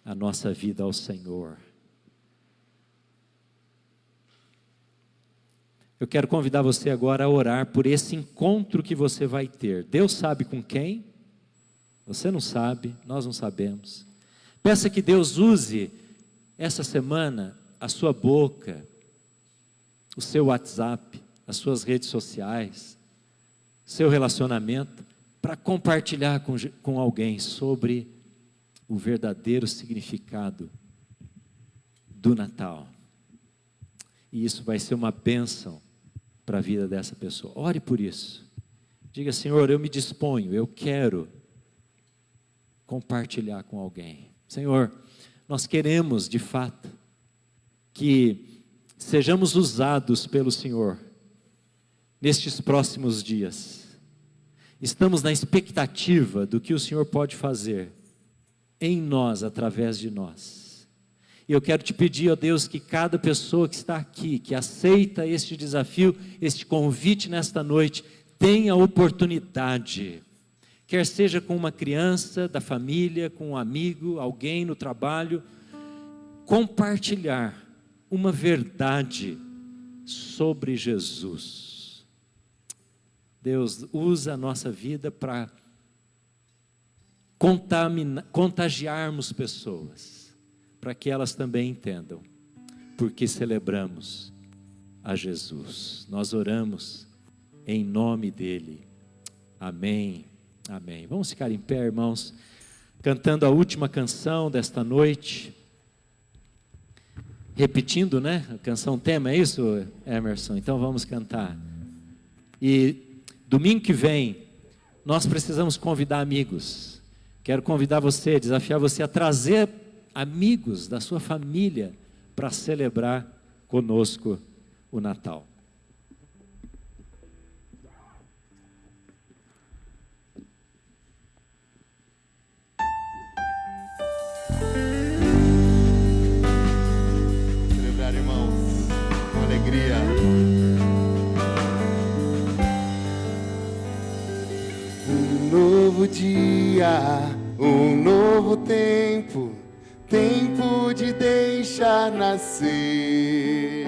a nossa vida ao Senhor. Eu quero convidar você agora a orar por esse encontro que você vai ter. Deus sabe com quem? Você não sabe, nós não sabemos. Peça que Deus use essa semana a sua boca, o seu WhatsApp, as suas redes sociais, seu relacionamento, para compartilhar com alguém sobre o verdadeiro significado do Natal. E isso vai ser uma bênção para a vida dessa pessoa. Ore por isso. Diga, Senhor, eu me disponho, eu quero compartilhar com alguém. Senhor, nós queremos, de fato, que sejamos usados pelo Senhor nestes próximos dias. Estamos na expectativa do que o Senhor pode fazer em nós, através de nós. E eu quero te pedir, ó Deus, que cada pessoa que está aqui, que aceita este desafio, este convite nesta noite, tenha a oportunidade, quer seja com uma criança da família, com um amigo, alguém no trabalho, compartilhar uma verdade sobre Jesus. Deus usa a nossa vida para contagiarmos pessoas, para que elas também entendam, porque celebramos a Jesus. Nós oramos em nome dele. Amém, amém. Vamos ficar em pé, irmãos, cantando a última canção desta noite. Repetindo, né? A canção tema, é isso, Emerson? Então vamos cantar. E domingo que vem, nós precisamos convidar amigos. Quero convidar você, desafiar você a trazer amigos da sua família para celebrar conosco o Natal. Celebrar, irmãos, com alegria. Um novo dia, um novo tempo, tempo de deixar nascer.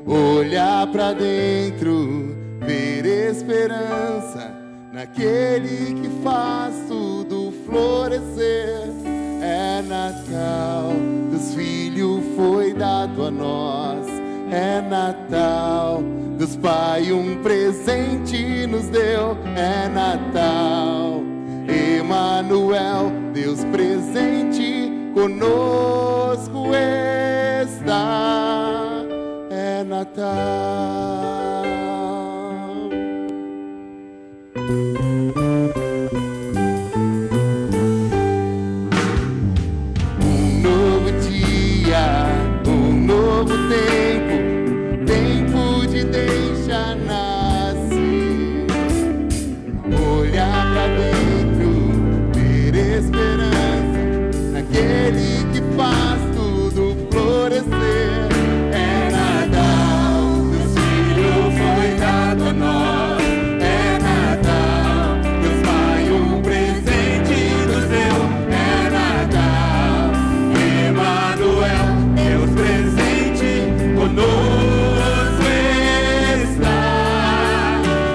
Olhar pra dentro, ver esperança naquele que faz tudo florescer. É Natal, Deus Filho foi dado a nós. É Natal, Deus Pai um presente nos deu. É Natal, Emanuel, Deus presente conosco está. É Natal. Um novo dia, um novo tempo, tempo de deixar nascer. Olhar pra dentro, ver esperança naquele que faz tudo florescer. É Natal, Deus Filho foi dado a nós. É Natal, Deus Pai um presente nos deu. É Natal, Emanuel, Deus presente conosco está. É Natal, Deus Filho foi dado a nós. É Natal, Deus Pai um presente nos deu. É Natal, Emanuel, Deus presente conosco está.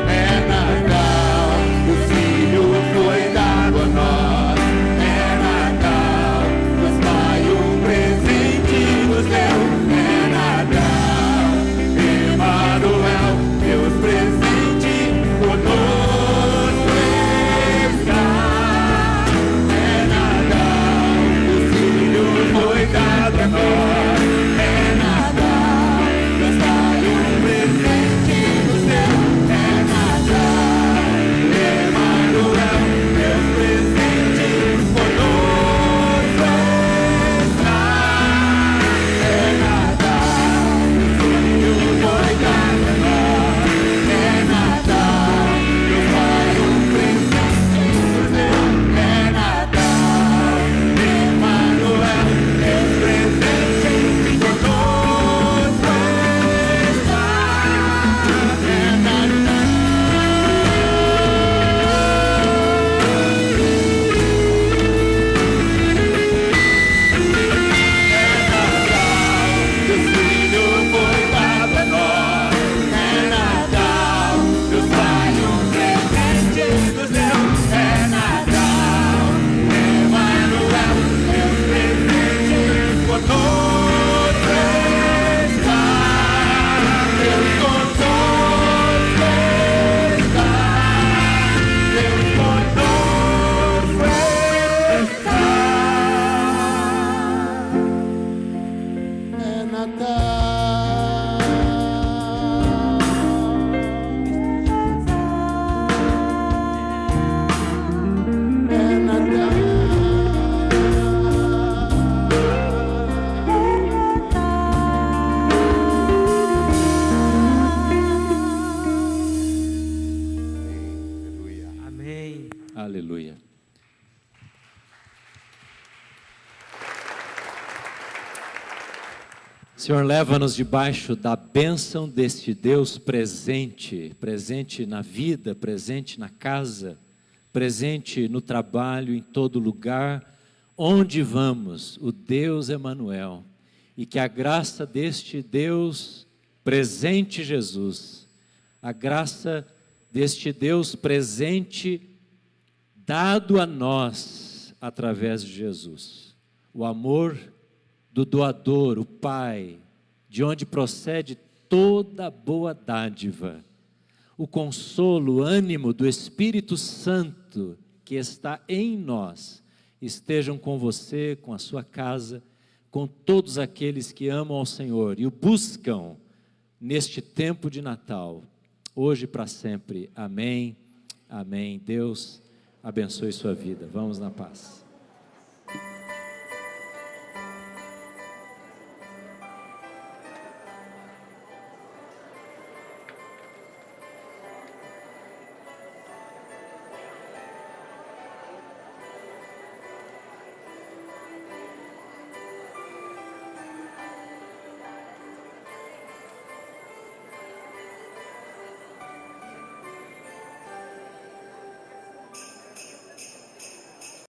É Natal, Deus Filho foi dado a nós. É Natal, Deus Pai um presente nos deu. É Natal, Emanuel, Deus presente conosco está. É Natal, Deus Filho foi dado a nós. É Natal, Deus Pai um presente nos deu. É Natal, Emanuel, Deus presente conosco está. É Natal. Deus Filho foi dado a nós. É Natal, Deus Pai um presente nos deu. É Natal, Emanuel, Deus presente conosco está. Deus conosco está. Deus conosco está. É Natal. É Natal. Amém. Aleluia. Senhor, leva-nos debaixo da bênção deste Deus presente, presente na vida, presente na casa, presente no trabalho, em todo lugar, onde vamos, o Deus Emanuel, e que a graça deste Deus presente Jesus, a graça deste Deus presente dado a nós através de Jesus, o amor do doador, o Pai, de onde procede toda boa dádiva, o consolo, o ânimo do Espírito Santo que está em nós, estejam com você, com a sua casa, com todos aqueles que amam ao Senhor e o buscam neste tempo de Natal, hoje e para sempre. Amém, amém. Deus abençoe sua vida. Vamos na paz.